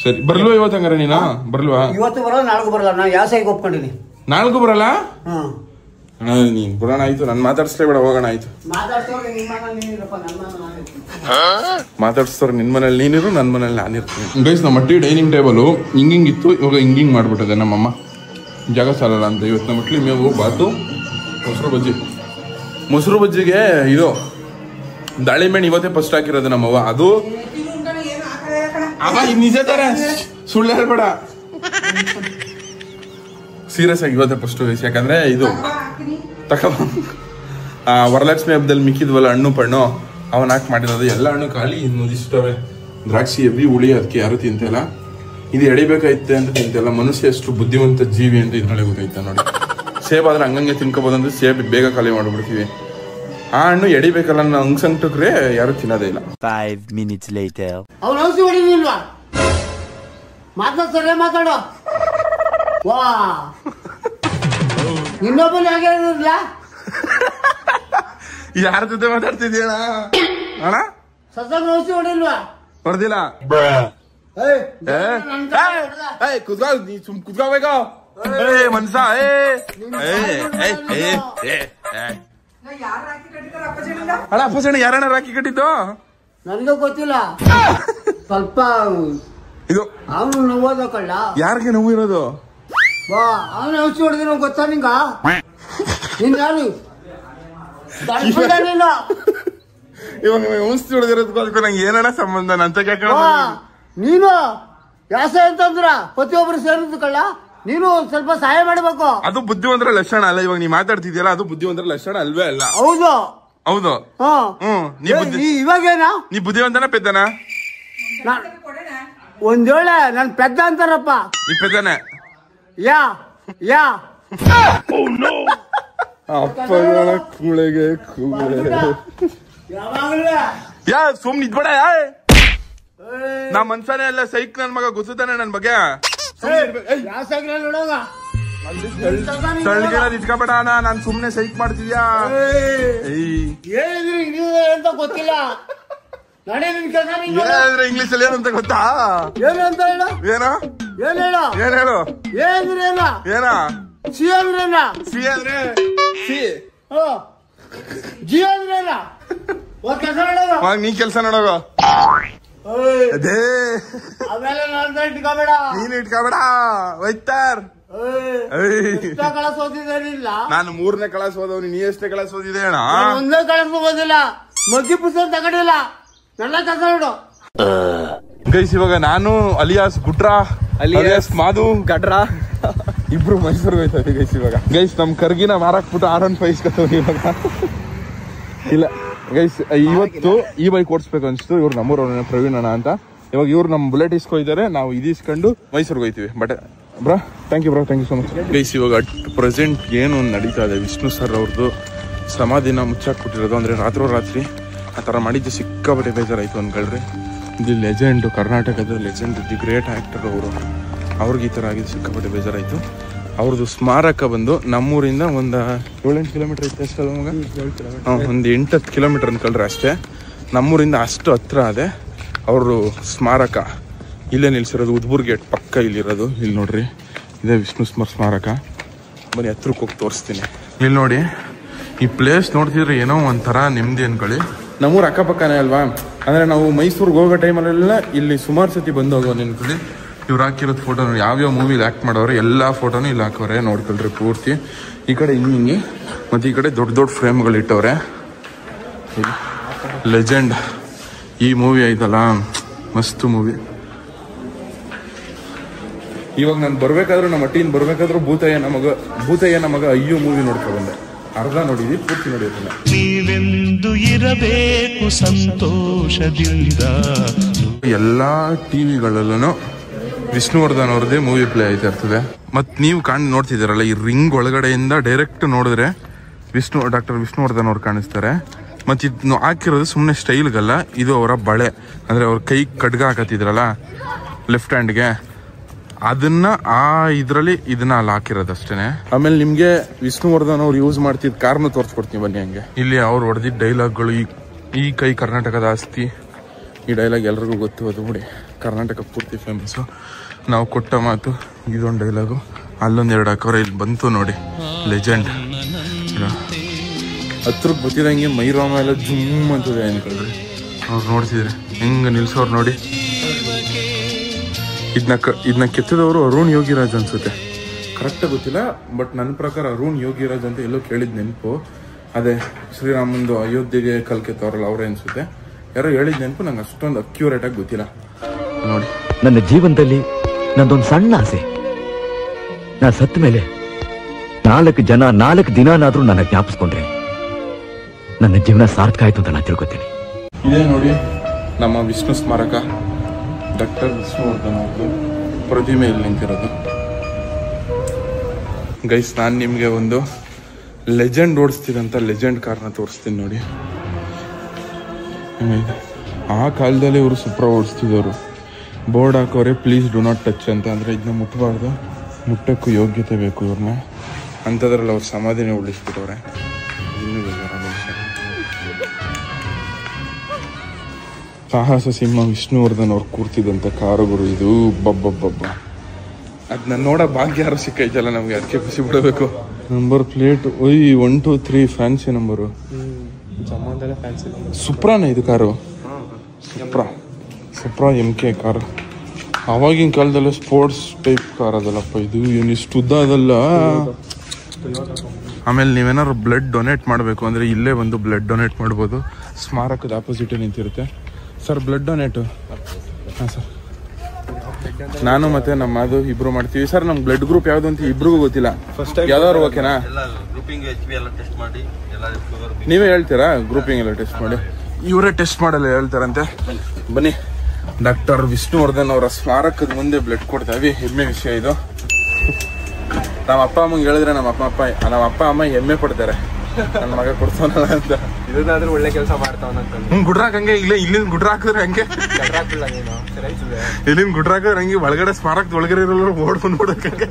ಸರಿ ಬರ್ಲ್ವಾ ಇವತ್ತು? ಹಂಗಾರೆ ನೀನು ಬರ್ಲ್ವಾ? ಇವತ್ತು ಬರಲ್ಲ, ನಾಳೆಗೂ ಬರಲ್ಲ. ನಾನು ಯಾವ ಸೈಗೆ ಒಪ್ಕೊಂಡಿನಿ. ನಾಳೆಗೂ ಬರಲ್ಲ? ನೀನ್ ಬರೋಣ. ಆಯ್ತು, ನಾನು ಮಾತಾಡ್ಸ್ಲೇ ಬೇಡ, ಹೋಗೋಣ. ಆಯ್ತು, ಮಾತಾಡ್ಸ್ತಾರೆ. ನಿನ್ ಮನೇಲಿ ನೀನಿರು, ನನ್ ಮನೇಲಿ ನಾನಿರ್ತೀನಿ. ಗೈಸ್, ನಮ್ಮ ಮಟ್ಟಿ ಡೈನಿಂಗ್ ಟೇಬಲ್ ಹಿಂಗಿತ್ತು, ಇವಾಗ ಹಿಂಗಿಂಗ್ ಮಾಡ್ಬಿಟ್ಟದೆ ನಮ್ಮಮ್ಮ. ಜಾಗ ಸಾಲಲ್ಲ ಅಂತ ಇವತ್ತು ನಮ್ಮ ಮಟ್ಲಿ ಮೇವು, ಬಾತು, ಮೊಸರು ಬಜ್ಜಿಗೆ ಇದು ದಾಳಿಂಬೆಣ್ಣೆ ಇವತ್ತೇ ಫಸ್ಟ್ ಹಾಕಿರೋದು ನಮ್ಮವ್ವ. ಅದು ನಿಜ ತರ ಸುಳ್ಳು ಹೇಳ್ಬೇಡ, ಸೀರಿಯಸ್ ಆಗಿ ಇವತ್ತೇ ಫಸ್ಟ್. ಯಾಕಂದ್ರೆ ಇದು ವರಲಕ್ಷ್ಮಿ ಹಬ್ಬದಲ್ಲಿ ಮಿಕ್ಕಿದ್ವಲ್ಲ ಹಣ್ಣು ಪಣ್ಣು, ಅವನ್ ಹಾಕಿ ಮಾಡಿರೋದು. ಎಲ್ಲ ಹಣ್ಣು ಖಾಲಿ, ಇನ್ನೊಂದಿಷ್ಟವೆ. ದ್ರಾಕ್ಷಿ ಎಬ್ಬಿ ಹುಳಿ, ಅದಕ್ಕೆ ಯಾರು ತಿಂತಲ್ಲ. ಇದು ಎಡಿಬೇಕಾಯ್ತೆ ಅಂತ ತಿಂತಲ್ಲ. ಮನುಷ್ಯ ಎಷ್ಟು ಬುದ್ಧಿವಂತ ಜೀವಿ ಅಂತ ಇದ್ರೊಳಗೆ ಗೊತ್ತಾಯ್ತ ನೋಡಿ. ಸೇಬ್ ಆದ್ರೆ ಹಂಗಂಗೆ ತಿನ್ಕೋಬೋದಂದ್ರೆ ಸೇಬ್ ಬೇಗ ಖಾಲಿ ಮಾಡ್ಬಿಡ್ತೀವಿ. ಆ ಹಣ್ಣು ಎಡಿಬೇಕಲ್ಲ, ಹಂಗ್ಸಂಗ್ಟಕ್ರೆ ಯಾರು ತಿನ್ನೋದೇ ಇಲ್ಲ. 5 minutes later. ಅವ್ನು ಔಷಧಿ ಹೊಡಿಲಿಲ್ವಾ? ಮಾತಾಡ್ತಾರೆ, ಮಾತಾಡೋ. ವಾ, ಇನ್ನೊಬ್ಬನ ಹಾಗೆ ಇರಲಿಲ್ಲ. ಯಾರ ಜೊತೆ ಮಾತಾಡ್ತಿದ್ಯಣ ಅಣ್ಣ? ಸಸಾಗ ಔಷಧಿ ಹೊಡಿಲ್ವಾ? ಹೊಡೆದಿಲ್ಲ. ಕುತ್ಕೋಬೇಕು ಮನ್ಸ. ಅಣ್ಣ ಅಪ್ಪಸಣ್ಣ ಯಾರಣ್ಣ ರಾಖಿ ಕಟ್ಟಿದ್ದು? ನನ್ಗೂ ಗೊತ್ತಿಲ್ಲ. ಸ್ವಲ್ಪ ಇದು ಅವನು ನೋವೋದ ಕಳ್ಳ. ಯಾರಿಗೆ ನೋವು ಇರೋದು? ಬಾ, ಅವನು ಔಷಧಿ ಹೊಡೆದಿರೋ ಗೊತ್ತಾ ನಿಂಗ? ನಿನ್ ಯಾರು ಇವಾಗ ಔಷಧಿ ಹೊಡೆದಿರೋದಕ್ಕೂ ನಂಗೆ ಏನಣ್ಣ ಸಂಬಂಧ? ನಂತ ನೀನು ಯಾಸ ಅಂತಂದ್ರ ಪ್ರತಿಯೊಬ್ಬರು ಸೇರಿದ್ದು ಕಳ್ಳ. ನೀನು ಸ್ವಲ್ಪ ಸಹಾಯ ಮಾಡ್ಬೇಕು. ಅದು ಬುದ್ಧಿವಂತರ ಲಕ್ಷಣ ಅಲ್ಲ. ಇವಾಗ ನೀ ಮಾತಾಡ್ತಿದ್ಯಲ್ಲ, ಅದು ಬುದ್ಧಿವಂತರ ಲಕ್ಷಣ ಅಲ್ವೇ ಅಲ್ಲ. ಹೌದು ಹೌದು. ಇವಾಗೇನ ನೀ ಬುದ್ಧಿವಂತನ ಪೆದ್ದನ? ಒಂದ್ ವೇಳೆ ನನ್ ಪೆದ್ದ ಅಂತಾರಪ್ಪ. ನೀ ಪೆದ್ದನೆ? ಯಾ ಯಾ ಅಪ್ಪಗಳ ಕೂಳೆಗೆ ಕೂಳೆ. ಯಾ ಸುಮ್ ನಿದ್ಬೇಡ. ನಾ ಮನ್ಸನೇ ಅಲ್ಲ, ಸೈಕ್ ನನ್ ಮಗ ಗೊತ್ತಾನೆ ನನ್ ಬಗ್ಗೆ. ಇಟ್ಕೋಬೇಡ, ನಾನ್ ಸುಮ್ನೆ ಸೈಕ್ ಮಾಡ್ತಿದ್ಯಾ? ಅಂತ ಗೊತ್ತಿಲ್ಲ. ಇಂಗ್ಲಿಷ್ ಅಲ್ಲಿ ಏನಂತ ಗೊತ್ತಾ? ಏನಂತ ಹೇಳು? ಏನೋ ಏನ್ ಹೇಳು? ಏನ್ ಹೇಳು? ಏನ ಏನ? ಸಿ ಅಂದ್ರೇನ? ಸಿ ಅಂದ್ರೆ ಸಿ. ಜಿ ಅಂದ್ರೇನ? ಕೆಲಸ ನೋಡೋಗ. ನೀ ಕೆಲ್ಸ ನೋಡೋಗ. ಅದೇ ಆಮೇಲೆ ನಾನು ಇಟ್ಕೋಬೇಡ. ನೀನು ಇಟ್ಕೋಬೇಡ. ವೈತಾರ್ ಕಳಸ ಓದಿಲ್ಲ. ನಾನು 3ನೇ ಕ್ಲಾಸ್ ಓದವ್ನಿ. ನೀ ಎಷ್ಟೇ ಕ್ಲಾಸ್ ಓದಿದೆ ಅಣ್ಣ? 1ನೇ ಕ್ಲಾಸ್ ಓದಿಲ್ಲ. ಮಗ್ಗಿ ಪುಸ್ತಕ ತಗೊಂಡಿಲ್ಲ. ನನ್ನ ಕೆಲಸ ನೋಡು. ಗೈಸ್, ಇವಾಗ ನಾನು ಅಲಿಯಾಸ್ ಗುಡ್ರಾ, ಅಲಿಯಾಸ್ ಮಾದು ಗಡ್ರಾ ಇಬ್ರು ಮೈಸೂರಿಗೆ ಹೋಯ್ತದೆ ಗೈಸ್. ಇವಾಗ ಗೈಸ್ ನಮ್ ಕರ್ಗಿನ ಮಾರಾಕ್ಬಿಟ್ಟು R15 ಇಸ್ಕೊತವ್ರಿ ಇವಾಗ. ಇಲ್ಲ ಗೈಸ್, ಇವತ್ತು ಈ ಬೈಕ್ ಓಡಿಸ್ಬೇಕು ಅನ್ಸ್ತು. ಇವ್ರು ನಮ್ಮೂರವ್ರ ಪ್ರವೀಣ್ ಅಣ್ಣ ಅಂತ. ಇವಾಗ ಇವ್ರು ನಮ್ ಬುಲೆಟ್ ಇಸ್ಕೊಯ್ತಾರೆ, ನಾವು ಇದು ಇಸ್ಕೊಂಡು ಮೈಸೂರಿಗೆ ಹೋಯ್ತೀವಿ. But bro thank you so much guys. ಇವಾಗ ಅಟ್ ಪ್ರೆಸೆಂಟ್ ಏನು ನಡೀತಾ ಇದೆ, ವಿಷ್ಣು ಸರ್ ಅವ್ರದ್ದು ಸಮಾಧಿನ ಮುಚ್ಚಾಕ್ಬಿಟ್ಟಿರೋದು. ಅಂದರೆ ರಾತ್ರಿ ಆ ಥರ ಮಾಡಿದ್ದು ಸಿಕ್ಕಾಪಟ್ಟೆ ಬೇಜಾರಾಯಿತು ಅಂದ್ಕೊಳ್ರಿ. ಇದು ಲೆಜೆಂಡು, ಕರ್ನಾಟಕದ ಲೆಜೆಂಡ್, ದಿ ಗ್ರೇಟ್ ಆ್ಯಕ್ಟರ್ ಅವರು. ಅವ್ರಿಗೆ ಈ ಥರ ಆಗಿದ್ದು ಸಿಕ್ಕಾಪಟ್ಟೆ ಬೇಜಾರಾಯಿತು. ಅವ್ರದ್ದು ಸ್ಮಾರಕ ಬಂದು ನಮ್ಮೂರಿಂದ ಒಂದು 7-8 ಕಿಲೋಮೀಟ್ರ್ ಐತೆ ಅಷ್ಟೇ ಮಗ. ಒಂದು 8-10 ಕಿಲೋಮೀಟ್ರ್ ಅಂದ್ಕೊಳ್ರಿ ಅಷ್ಟೇ. ನಮ್ಮೂರಿಂದ ಅಷ್ಟು ಹತ್ರ ಅದೇ ಅವರು ಸ್ಮಾರಕ. ಇಲ್ಲೇ ನಿಲ್ಸಿರೋದು, ಉದ್ಬೂರ್ ಗೇಟ್ ಪಕ್ಕ ಇಲ್ಲಿರೋದು. ಇಲ್ಲಿ ನೋಡ್ರಿ, ಇದೇ ವಿಷ್ಣು ಸ್ಮಾರಕ. ಬನ್ನಿ ಹತ್ರಕ್ಕೆ ಹೋಗಿ ತೋರಿಸ್ತೀನಿ. ಇಲ್ಲಿ ನೋಡಿ, ಈ ಪ್ಲೇಸ್ ನೋಡ್ತಿದ್ರೆ ಏನೋ ಒಂಥರ ನೆಮ್ಮದಿ ಅನ್ಕೊಳ್ಳಿ. ನಮ್ಮೂರು ಅಕ್ಕಪಕ್ಕನೇ ಅಲ್ವಾ. ಅಂದರೆ ನಾವು ಮೈಸೂರಿಗೆ ಹೋಗೋ ಟೈಮಲ್ಲೆಲ್ಲ ಇಲ್ಲಿ ಸುಮಾರು ಸತಿ ಬಂದು ಹೋಗೋದು ಅನ್ಕೊಳ್ಳಿ. ಇವ್ರು ಹಾಕಿರೋದು ಫೋಟೋ ನೋಡಿ, ಯಾವ್ಯಾವ ಮೂವಿಲಿ ಆ್ಯಕ್ಟ್ ಮಾಡೋರು ಎಲ್ಲ ಫೋಟೋನು ಇಲ್ಲಿ ಹಾಕೋರೆ ನೋಡ್ಕೊಳ್ರಿ ಪೂರ್ತಿ. ಈ ಕಡೆ ಹಿಂಗೆ ಮತ್ತು ಈ ಕಡೆ ದೊಡ್ಡ ದೊಡ್ಡ ಫ್ರೇಮ್ಗಳು ಇಟ್ಟವ್ರೆ. ಲೆಜೆಂಡ್ ಈ ಮೂವಿ ಆಯ್ತಲ್ಲ, ಮಸ್ತ್ ಮೂವಿ. ಇವಾಗ ನಾನು ಬರ್ಬೇಕಾದ್ರೂ ನಮ್ಮ ಟೀನ್ ಬರ್ಬೇಕಾದ್ರೂ ಭೂತಯ್ಯ ನಮಗ ಅಯ್ಯೋ ಮೂವಿ ನೋಡ್ಕೊ ಬಂದೆ. ಅರ್ಧ ನೋಡಿದ್ವಿ, ಪೂರ್ತಿ ನೋಡಿರ್ಲಿಲ್ಲ. ನೀವೆಂದು ಇರಬೇಕು ಸಂತೋಷದಿಂದ. ಎಲ್ಲಾ ಟಿವಿಗಳಲ್ಲೂ ವಿಷ್ಣುವರ್ಧನ್ ಅವ್ರದ್ದೇ ಮೂವಿ ಪ್ಲೇ ಆಯ್ತಾ ಇರ್ತದೆ. ಮತ್ತು ನೀವು ನೋಡ್ತಿದ್ದೀರಲ್ಲ, ಈ ರಿಂಗ್ ಒಳಗಡೆಯಿಂದ ಡೈರೆಕ್ಟ್ ನೋಡಿದ್ರೆ ಡಾಕ್ಟರ್ ವಿಷ್ಣುವರ್ಧನ್ ಅವ್ರು ಕಾಣಿಸ್ತಾರೆ. ಮತ್ತು ಇದನ್ನು ಹಾಕಿರೋದು ಸುಮ್ಮನೆ ಸ್ಟೈಲ್ಗಲ್ಲ, ಇದು ಅವರ ಬಳೆ. ಅಂದರೆ ಅವ್ರ ಕೈ ಖಡ್ಗ ಹಾಕತ್ತಿದ್ರಲ್ಲ ಲೆಫ್ಟ್ ಹ್ಯಾಂಡ್ಗೆ, ಅದನ್ನ ಇದರಲ್ಲಿ ಇದನ್ನ ಅಲ್ಲಿ ಹಾಕಿರೋದು ಅಷ್ಟೇನೆ. ಆಮೇಲೆ ನಿಮ್ಗೆ ವಿಷ್ಣುವರ್ಧನ್ ಅವ್ರು ಯೂಸ್ ಮಾಡ್ತಿದ್ ಕಾರ್ನ ತೋರಿಸ್ಕೊಡ್ತೀನಿ ಬನ್ನಿ. ಹಂಗೆ ಇಲ್ಲಿ ಅವ್ರು ಹೊಡೆದಿದ್ದ ಡೈಲಾಗ್ಗಳು, ಈ ಕೈ ಕರ್ನಾಟಕದ ಆಸ್ತಿ, ಈ ಡೈಲಾಗ್ ಎಲ್ರಿಗೂ ಗೊತ್ತು. ಅದು ನೋಡಿ ಕರ್ನಾಟಕ ಪೂರ್ತಿ ಫೇಮಸ್ಸು. ನಾವು ಕೊಟ್ಟ ಮಾತು, ಇದೊಂದು ಡೈಲಾಗು. ಅಲ್ಲೊಂದೆರಡು ಹಾಕೋರೆ, ಇಲ್ಲಿ ಬಂತು ನೋಡಿ, ಲೆಜೆಂಡ್. ಹತ್ರಕ್ಕೆ ಗೊತ್ತಿದಂಗೆ ಮೈರಾಮ ಎಲ್ಲ ಜುಮ್ ಅಂತದೆ ಅನ್ಕೊಳ್ರಿ. ಅವ್ರು ನೋಡ್ತಿದ್ರೆ ಹೆಂಗೆ ನಿಲ್ಸೋರು ನೋಡಿ. ಇದನ್ನ ಕೆತ್ತಿದವರು ಅರುಣ್ ಯೋಗಿರಾಜ್ ಅನ್ಸುತ್ತೆ, ಕರೆಕ್ಟಾಗಿ ಗೊತ್ತಿಲ್ಲ. ಬಟ್ ನನ್ನ ಪ್ರಕಾರ ಅರುಣ್ ಯೋಗಿರಾಜ್ ಅಂತ ಎಲ್ಲೋ ಕೇಳಿದ ನೆನಪು. ಅದೇ ಶ್ರೀರಾಮಂದು ಅಯೋಧ್ಯೆಗೆ ಕಲ್ಕೆತ್ತವ್ರಲ್ಲ ಅವರೇ ಅನ್ಸುತ್ತೆ. ಯಾರೋ ಹೇಳಿದ ನೆನಪು, ನಂಗೆ ಅಷ್ಟೊಂದು ಅಕ್ಯುರೇಟ್ ಆಗಿ ಗೊತ್ತಿಲ್ಲ. ನೋಡಿ, ನನ್ನ ಜೀವನದಲ್ಲಿ ನಂದೊಂದು ಸಣ್ಣ ಆಸೆ, ನಾ ಸತ್ತ ಮೇಲೆ 4 ದಿನಾನಾದ್ರೂ ನನ್ನ ಜ್ಞಾಪಿಸ್ಕೊಂಡ್ರೆ ನನ್ನ ಜೀವನ ಸಾರ್ಥಕ ಆಯ್ತು ಅಂತ ನಾನು ತಿಳ್ಕೊತೀನಿ. ಇದೇ ನೋಡಿ ನಮ್ಮ ವಿಷ್ಣು ಸ್ಮಾರಕ, ಡಾಕ್ಟರ್ ವಿಷ್ಣುವರ್ಧನ್ ಅವ್ರದ್ದು ಪ್ರತಿಮೆ ಇಲ್ಲಿ ನಿಂತಿರೋದು. ಗೈಸ್, ನಾನು ನಿಮಗೆ ಒಂದು ಲೆಜೆಂಡ್ ಓಡಿಸ್ತಿದಂಥ ಲೆಜೆಂಡ್ ಕಾರ್ನ ತೋರಿಸ್ತೀನಿ ನೋಡಿ. ಆ ಕಾಲದಲ್ಲಿ ಇವರು ಸುಪ್ರ ಓಡಿಸ್ತಿದ್ದವರು. ಬೋರ್ಡ್ ಹಾಕೋರೆ, ಪ್ಲೀಸ್ ಡು ನಾಟ್ ಟಚ್ ಅಂತ. ಅಂದರೆ ಇದನ್ನ ಮುಟ್ಟಬಾರ್ದು, ಮುಟ್ಟಕ್ಕೂ ಯೋಗ್ಯತೆ ಬೇಕು ಇವ್ರನ್ನ. ಅಂಥದ್ರಲ್ಲಿ ಅವ್ರ ಸಮಾಧಿನೇ ಉಳಿಸ್ಬಿಟ್ಟವ್ರೆ. ಇನ್ನೂ ಬೇಜಾರಾದ ವಿಷಯ. ಸಾಹಸ ಸಿಂಹ ವಿಷ್ಣುವರ್ಧನ್ ಅವ್ರು ಕೂರ್ತಿದ್ದಂಥ ಕಾರುಗಳು ಇದು. ಬಬ್ಬಬ್ಬಬ್ಬ, ಅದನ್ನ ನೋಡೋ ಭಾಗ್ಯ ಯಾರು ಸಿಕ್ಕೈತಲ್ಲ ನಮಗೆ, ಅದಕ್ಕೆ ಖುಷಿ ಬಿಡಬೇಕು. Number plate 1 2 3 fancy number. ಸುಪ್ರಾನ ಇದು ಕಾರು, ಸುಪ್ರಾ MK ಕಾರು. ಅವಾಗಿನ ಕಾಲದಲ್ಲೇ ಸ್ಪೋರ್ಟ್ಸ್ ಟೈಪ್ ಕಾರ್ ಅದಲ್ಲಪ್ಪ ಇದು. ಏನಿಷ್ಟು ಉದ್ದ ಅದಲ್ಲ. ಆಮೇಲೆ ನೀವೇನಾದ್ರು ಬ್ಲಡ್ ಡೊನೇಟ್ ಮಾಡಬೇಕು ಅಂದರೆ ಇಲ್ಲೇ ಒಂದು ಬ್ಲಡ್ ಡೊನೇಟ್ ಮಾಡ್ಬೋದು. ಸ್ಮಾರಕದ ಆಪೋಸಿಟೇ ನಿಂತಿರುತ್ತೆ. Sir, blood ಡೊನೇಟು? ಹಾಂ ಸರ್, ನಾನು ಮತ್ತೆ ನಮ್ಮ ಅದು ಇಬ್ರು ಮಾಡ್ತೀವಿ ಸರ್. ನಮ್ಗೆ ಬ್ಲಡ್ ಗ್ರೂಪ್ ಯಾವ್ದು ಅಂತ ಇಬ್ರಿಗೂ ಗೊತ್ತಿಲ್ಲ. ಯಾವ್ದಾದ್ರು ಓಕೆನಾ? ನೀವೇ ಹೇಳ್ತೀರಾ ಗ್ರೂಪಿಂಗ್ ಎಲ್ಲ ಟೆಸ್ಟ್ ಮಾಡಿ? ಇವರೇ ಟೆಸ್ಟ್ ಮಾಡಲ್ಲ ಹೇಳ್ತಾರಂತೆ. ಬನ್ನಿ, ಡಾಕ್ಟರ್ ವಿಷ್ಣುವರ್ಧನ್ ಅವರ ಸ್ಮಾರಕದ ಮುಂದೆ ಬ್ಲಡ್ ಕೊಡ್ತಾವಿ. ಹೆಮ್ಮೆ ವಿಷಯ ಇದು. ನಮ್ಮ ಅಪ್ಪ ಅಮ್ಮಂಗೆ ಹೇಳಿದ್ರೆ ನಮ್ಮ ಅಪ್ಪ ಅಮ್ಮ ಹೆಮ್ಮೆ ಪಡ್ತಾರೆ, ನನ್ನ ಮಗ ಕೊಡ್ತಾನಲ್ಲ ಅಂತ. ಇದನ್ನಾದ್ರೂ ಒಳ್ಳೆ ಕೆಲಸ ಮಾಡ್ತಾವನಂತ ಗುಡ್ರಾಕ್ ಹಂಗೆ ಇಲ್ಲಿಂದ ಗುಡ್ರ ಹಾಕಿದ್ರೆ ಹಂಗೆ, ಇಲ್ಲಿಂದ ಗುಡ್ರ ಹಾಕಿದ್ರೆ ಹಂಗೆ ಒಳಗಡೆ ಸ್ಮಾರಕದ ಒಳಗಡೆ ಇರೋರು ಓಡ್ ಬಂದ್ಬಿಡಕ್ ಹಂಗೆ.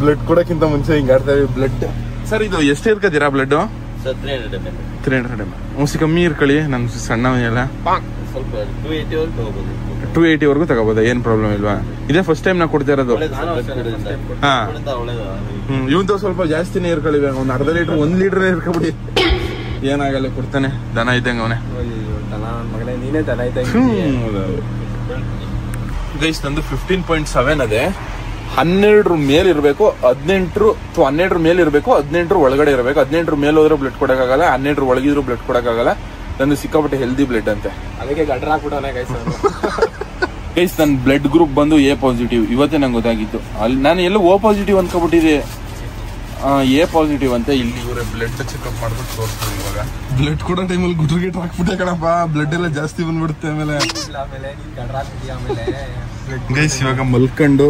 ಬ್ಲಡ್ ಕೊಡಕ್ಕಿಂತ ಮುಂಚೆ ಹಿಂಗ ಆಡ್ತಾವೆ ಬ್ಲಡ್. ಸರ್, ಇದು ಎಷ್ಟು ಇರ್ಕತ್ತೀರಾ ಬ್ಲಡ್? 300 ml. ಮುಸಿ ಕಮ್ಮಿ ಇರ್ಕೊಳ್ಳಿ, ನನ್ ಸಣ್ಣ ಎಲ್ಲ 280 ವರೆಗೂ ತಗೋಬೋದಾ? ಏನ್ ಪ್ರಾಬ್ಲಮ್ ಇಲ್ವಾ? ಇದೇ ಫಸ್ಟ್ ಟೈಮ್ ನಾ ಕೊಡ್ತಾ ಇರೋದು. ಹಾ, ಇವಂತ ಸ್ವಲ್ಪ ಜಾಸ್ತಿನೇ ಇರ್ಕೊಳ್ಳಿ, ಒಂದ್ ಅರ್ಧ ಲೀಟರ್ 1 ಲೀಟರ್ ಇರ್ಕೊಬಿಡಿ, ಏನಾಗಲ್ಲ, ಕೊಡ್ತಾನೆ. ದನ ಇದ್ದಂಗ ಅವನೇ. ಗೈಸ್, ನಂದು 15.7 ಅದೇ. 12 ಮೇಲೆ ಇರಬೇಕು, 12 ಮೇಲೆ ಇರಬೇಕು, 18 ಒಳಗಡೆ ಇರಬೇಕು. 18 ಮೇಲೆ ಹೋದ್ರೆ ಬ್ಲಡ್ ಕೊಡಕ್ಕಾಗಲ್ಲ, 12 ಒಳಗಿದ್ರು ಬ್ಲಡ್ ಕೊಡಕ್ಕಾಗಲ್ಲ. ನಂದು ಸಿಕ್ಕಾಪಟ್ಟೆ ಹೆಲ್ದಿ ಬ್ಲಡ್ ಅಂತೆ. ಅದಕ್ಕೆ ಗಡ್ರ ಹಾಕ್ಬಿಟ್ಟವನೇ ಗೈಸ್. ನನ್ನ ಬ್ಲಡ್ ಗ್ರೂಪ್ ಬಂದು A ಪಾಸಿಟಿವ್. ಇವತ್ತೇ ನಂಗೆ ಗೊತ್ತಾಗಿತ್ತು. ಅಲ್ಲಿ ನಾನು ಎಲ್ಲೋ O ಪಾಸಿಟಿವ್ ಅನ್ಕೊಬಿಟ್ಟಿದೆ. A ಪಾಸಿಟಿವ್ ಅಂತ ಇಲ್ಲಿ ಇವರೇ ಬ್ಲಡ್ ಚೆಕ್ಅಪ್ ಮಾಡ್ಬಿಟ್ಟು ತೋರಿಸ್ತಾರೆ. ಇವಾಗ ಬ್ಲಡ್ ಕೊಡೋ ಟೈಮಲ್ಲಿ ಗುಡ್ರಿಗೆ ಹಾಕ್ಬಿಟ್ಟೆ ಕಣಪ್ಪ, ಬ್ಲಡ್ ಎಲ್ಲ ಜಾಸ್ತಿ ಬಂದ್ಬಿಡುತ್ತೆ ಆಮೇಲೆ. ಗೈಸ್ ಇವಾಗ ಮಲ್ಕೊಂಡು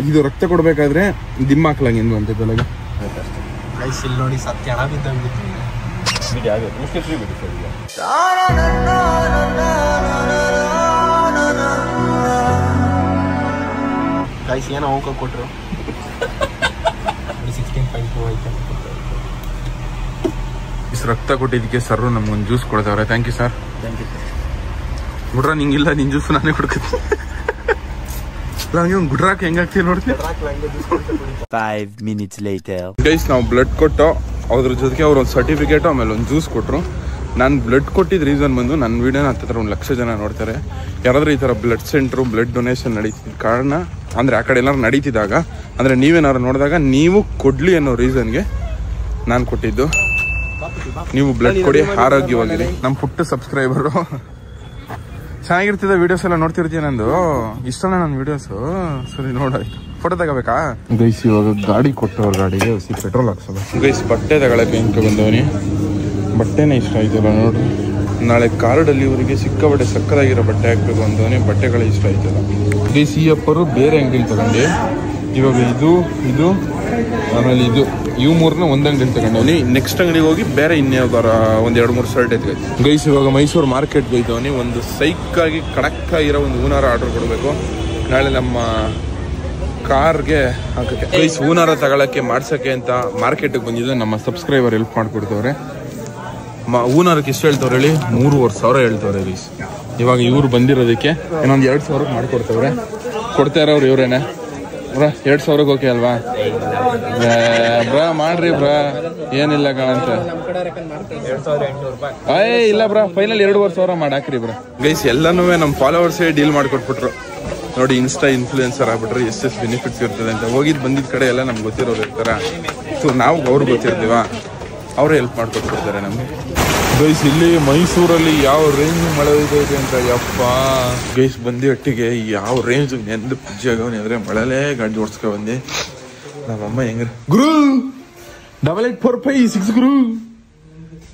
ಇದು ರಕ್ತ ಕೊಡ್ಬೇಕಾದ್ರೆ ದಿಮ್ಮ ಹಾಕ್ಲಂಗಿಂದು ಅಂತ ಬೆಳಗ್ಗೆ. ಗೈಸ್ ಇಲ್ಲಿ ನೋಡಿ ಸತ್ಯ ಹಣ ಬಿದ್ದಂಗೆ. ಗೈಸ್ ಏನೋ ಹೋಗ ಕೊಟ್ರು 16.2 ಐತೆ. ಇಷ್ಟು ರಕ್ತ ಕೊಟ್ಟಿದ್ದಕ್ಕೆ ಸರ್ ನಮ್ಗೊಂದು ಜ್ಯೂಸ್ ಕೊಡ್ತಾವ್ರೆ. Thank you sir. Thank you ಗುಡ್ರ ನಿಂಗಿಲ್ಲ, ನಿನ್ ಜ್ಯೂಸ್ ನಾನೇ ಕೊಡ್ತೀನಿ. ಒಂದು ಗುಡ್ರಾಕ್ ಹೆಂಗಾಗ್ತೀವಿ ನೋಡ್ತೀನಿ. 5 minutes later. ಗೈಸ್ ನಾವು ಬ್ಲಡ್ ಕೊಟ್ಟು ಅದ್ರ ಜೊತೆಗೆ ಅವ್ರು ಒಂದು ಸರ್ಟಿಫಿಕೇಟ್ ಆಮೇಲೆ ಒಂದು ಜ್ಯೂಸ್ ಕೊಟ್ಟರು. ನಾನು ಬ್ಲಡ್ ಕೊಟ್ಟಿದ್ದ ರೀಸನ್ ಬಂದು ನನ್ನ ವೀಡಿಯೋನ ಹತ್ತಿರ 1 ಲಕ್ಷ ಜನ ನೋಡ್ತಾರೆ. ಯಾರಾದ್ರೂ ಈ ಥರ ಬ್ಲಡ್ ಸೆಂಟ್ರು ಬ್ಲಡ್ ಡೊನೇಷನ್ ನಡೀತಿದ್ದ ಕಾರಣ ಅಂದರೆ ಆ ಕಡೆ ಏನಾದ್ರು ನಡೀತಿದ್ದಾಗ ಅಂದರೆ ನೀವೇನಾದ್ರು ನೋಡಿದಾಗ ನೀವು ಕೊಡಲಿ ಅನ್ನೋ ರೀಸನ್ಗೆ ನಾನು ಕೊಟ್ಟಿದ್ದು. ನೀವು ಬ್ಲಡ್ ಕೊಡಿ, ಆರೋಗ್ಯವಾಗಿರಿ. ನಮ್ಮ ಪುಟ್ಟ ಸಬ್ಸ್ಕ್ರೈಬರು. ಚೆನ್ನಾಗಿರ್ತಿದ್ದ ವೀಡಿಯೋಸ್ ಎಲ್ಲ ನೋಡ್ತಿರ್ತೀನಿ. ನಂದು ಇಷ್ಟನ ನನ್ನ ವೀಡಿಯೋಸು. ಸರಿ ನೋಡಾಯ್ತು, ಫೋಟೋ ತಗೋಬೇಕಾ? ಗೈಸ್ ಇವಾಗ ಗಾಡಿ ಕೊಟ್ಟವ್ರ ಗಾಡಿಗೆ ಪೆಟ್ರೋಲ್ ಹಾಕ್ಸೋದು. ಗೈಸ್ ಬಟ್ಟೆ ತಗೊಳಕ್ಕೆ ಅಂತ ಬಂದವನಿ. ಬಟ್ಟೆನೇ ಇಷ್ಟ ಆಯ್ತಲ್ಲ ನೋಡ್ರಿ. ನಾಳೆ ಕಾರ್ ಡೆಲಿವರಿಗೆ ಸಿಕ್ಕಾಬಟ್ಟೆ ಸಕ್ಕದಾಗಿರೋ ಬಟ್ಟೆ ಹಾಕ್ಬೇಕು ಅಂದವನಿ. ಬಟ್ಟೆಗಳೇ ಇಷ್ಟ ಆಯ್ತಲ್ಲ. ಗೈಸ್ ಈ ಅಪ್ಪರು ಬೇರೆ ಅಂಗಡಿಲಿ ತಗೊಂಡು ಇವಾಗ ಇದು ಆಮೇಲೆ ಇವು 3ನ ಒಂದು ಅಂಗಡಿಲಿ ತಗೊಂಡವನಿ. ನೆಕ್ಸ್ಟ್ ಅಂಗಡಿಗೆ ಹೋಗಿ ಬೇರೆ ಇನ್ಯಾವ್ದಾರ 1-2-3 ಶರ್ಟ್ ಎತ್ಕೈತಿ. ಗೈಸ್ ಇವಾಗ ಮೈಸೂರು ಮಾರ್ಕೆಟ್ಗೆ ಹೋಯ್ತವನಿ. ಒಂದು ಸೈಕಾಗಿ ಕಡಕ್ಕಾಗಿರೋ ಒಂದು ಹೂನಾರ ಆರ್ಡರ್ ಕೊಡಬೇಕು ನಾಳೆ ನಮ್ಮ ಕಾರ್ಗೆ ಹಾಕಕ್ಕೆ. ಗೈಸ್ ಹೂನಾರ ತಗೊಳಕ್ಕೆ ಮಾಡ್ಸಕ್ಕೆ ಅಂತ ಮಾರ್ಕೆಟ್ಗೆ ಬಂದಿದ್ದು. ನಮ್ಮ ಸಬ್ಸ್ಕ್ರೈಬರ್ ಹೆಲ್ಪ್ ಮಾಡಿಕೊಡ್ತವ್ರೆ. ಹೂನಾರಕ್ಕೆ ಎಷ್ಟು ಹೇಳ್ತವ್ರೆ ಹೇಳಿ? 3,500 ಹೇಳ್ತವ್ರೆ ಗೈಸ್. ಇವಾಗ ಇವ್ರು ಬಂದಿರೋದಕ್ಕೆ ಇನ್ನೊಂದು 2,000 ಮಾಡ್ಕೊಡ್ತವ್ರೆ. ಕೊಡ್ತಾ ಇರೋರು ಇವ್ರೇನೆ. ಬ್ರಾ 2,000 ಓಕೆ ಅಲ್ವಾ ಬ್ರಾ? ಮಾಡ್ರಿ ಬ್ರಾ, ಏನಿಲ್ಲ ಕಾಣಂತ. ಇಲ್ಲ ಬ್ರಾ, ಫೈನಲ್ 2,500 ಮಾಡಾಕ್ರಿ ಬ್ರಾ. ಗೈಸ್ ಎಲ್ಲನೂ ನಮ್ಮ ಫಾಲೋವರ್ಸೇ ಡೀಲ್ ಮಾಡ್ಕೊಟ್ಬಿಟ್ರು. ನೋಡಿ ಇನ್ಸ್ಟಾ ಇನ್ಫ್ಲೂಯೆನ್ಸರ್ ಆಗ್ಬಿಟ್ರೆ ಎಷ್ಟು ಬೆನಿಫಿಟ್ಸ್ ಇರ್ತದೆ ಅಂತ. ಹೋಗಿದ್ದು ಬಂದಿದ್ದ ಕಡೆ ಎಲ್ಲ ನಮ್ಗೆ ಗೊತ್ತಿರೋರು ಇರ್ತಾರ. ಸೊ ನಾವು ಅವ್ರಿಗೆ ಗೊತ್ತಿರ್ತೀವ, ಅವರೇ ಹೆಲ್ಪ್ ಮಾಡ್ಕೊಟ್ಬಿಡ್ತಾರೆ ನಮಗೆ. ಗೈಸ್ ಇಲ್ಲಿ ಮೈಸೂರಲ್ಲಿ ಯಾವ ರೇಂಜ್ ಮಳೆ ಹೋಯ್ತೈತೆ ಅಂತ ಯಪ್ಪ. ಗೈಸ್ ಬಂದಿ ಒಟ್ಟಿಗೆ ಯಾವ ರೇಂಜ್ ನೆಂದು ಪೂಜೆ ಆಗವನಿ ಅಂದ್ರೆ ಮಳೆಲೇ ಗಾಡಿ ಓಡಿಸ್ಕೊ ಬಂದಿ. ನಮ್ಮಮ್ಮ ಹೆಂಗ್ರ ಗುರು 8845 ಗುರು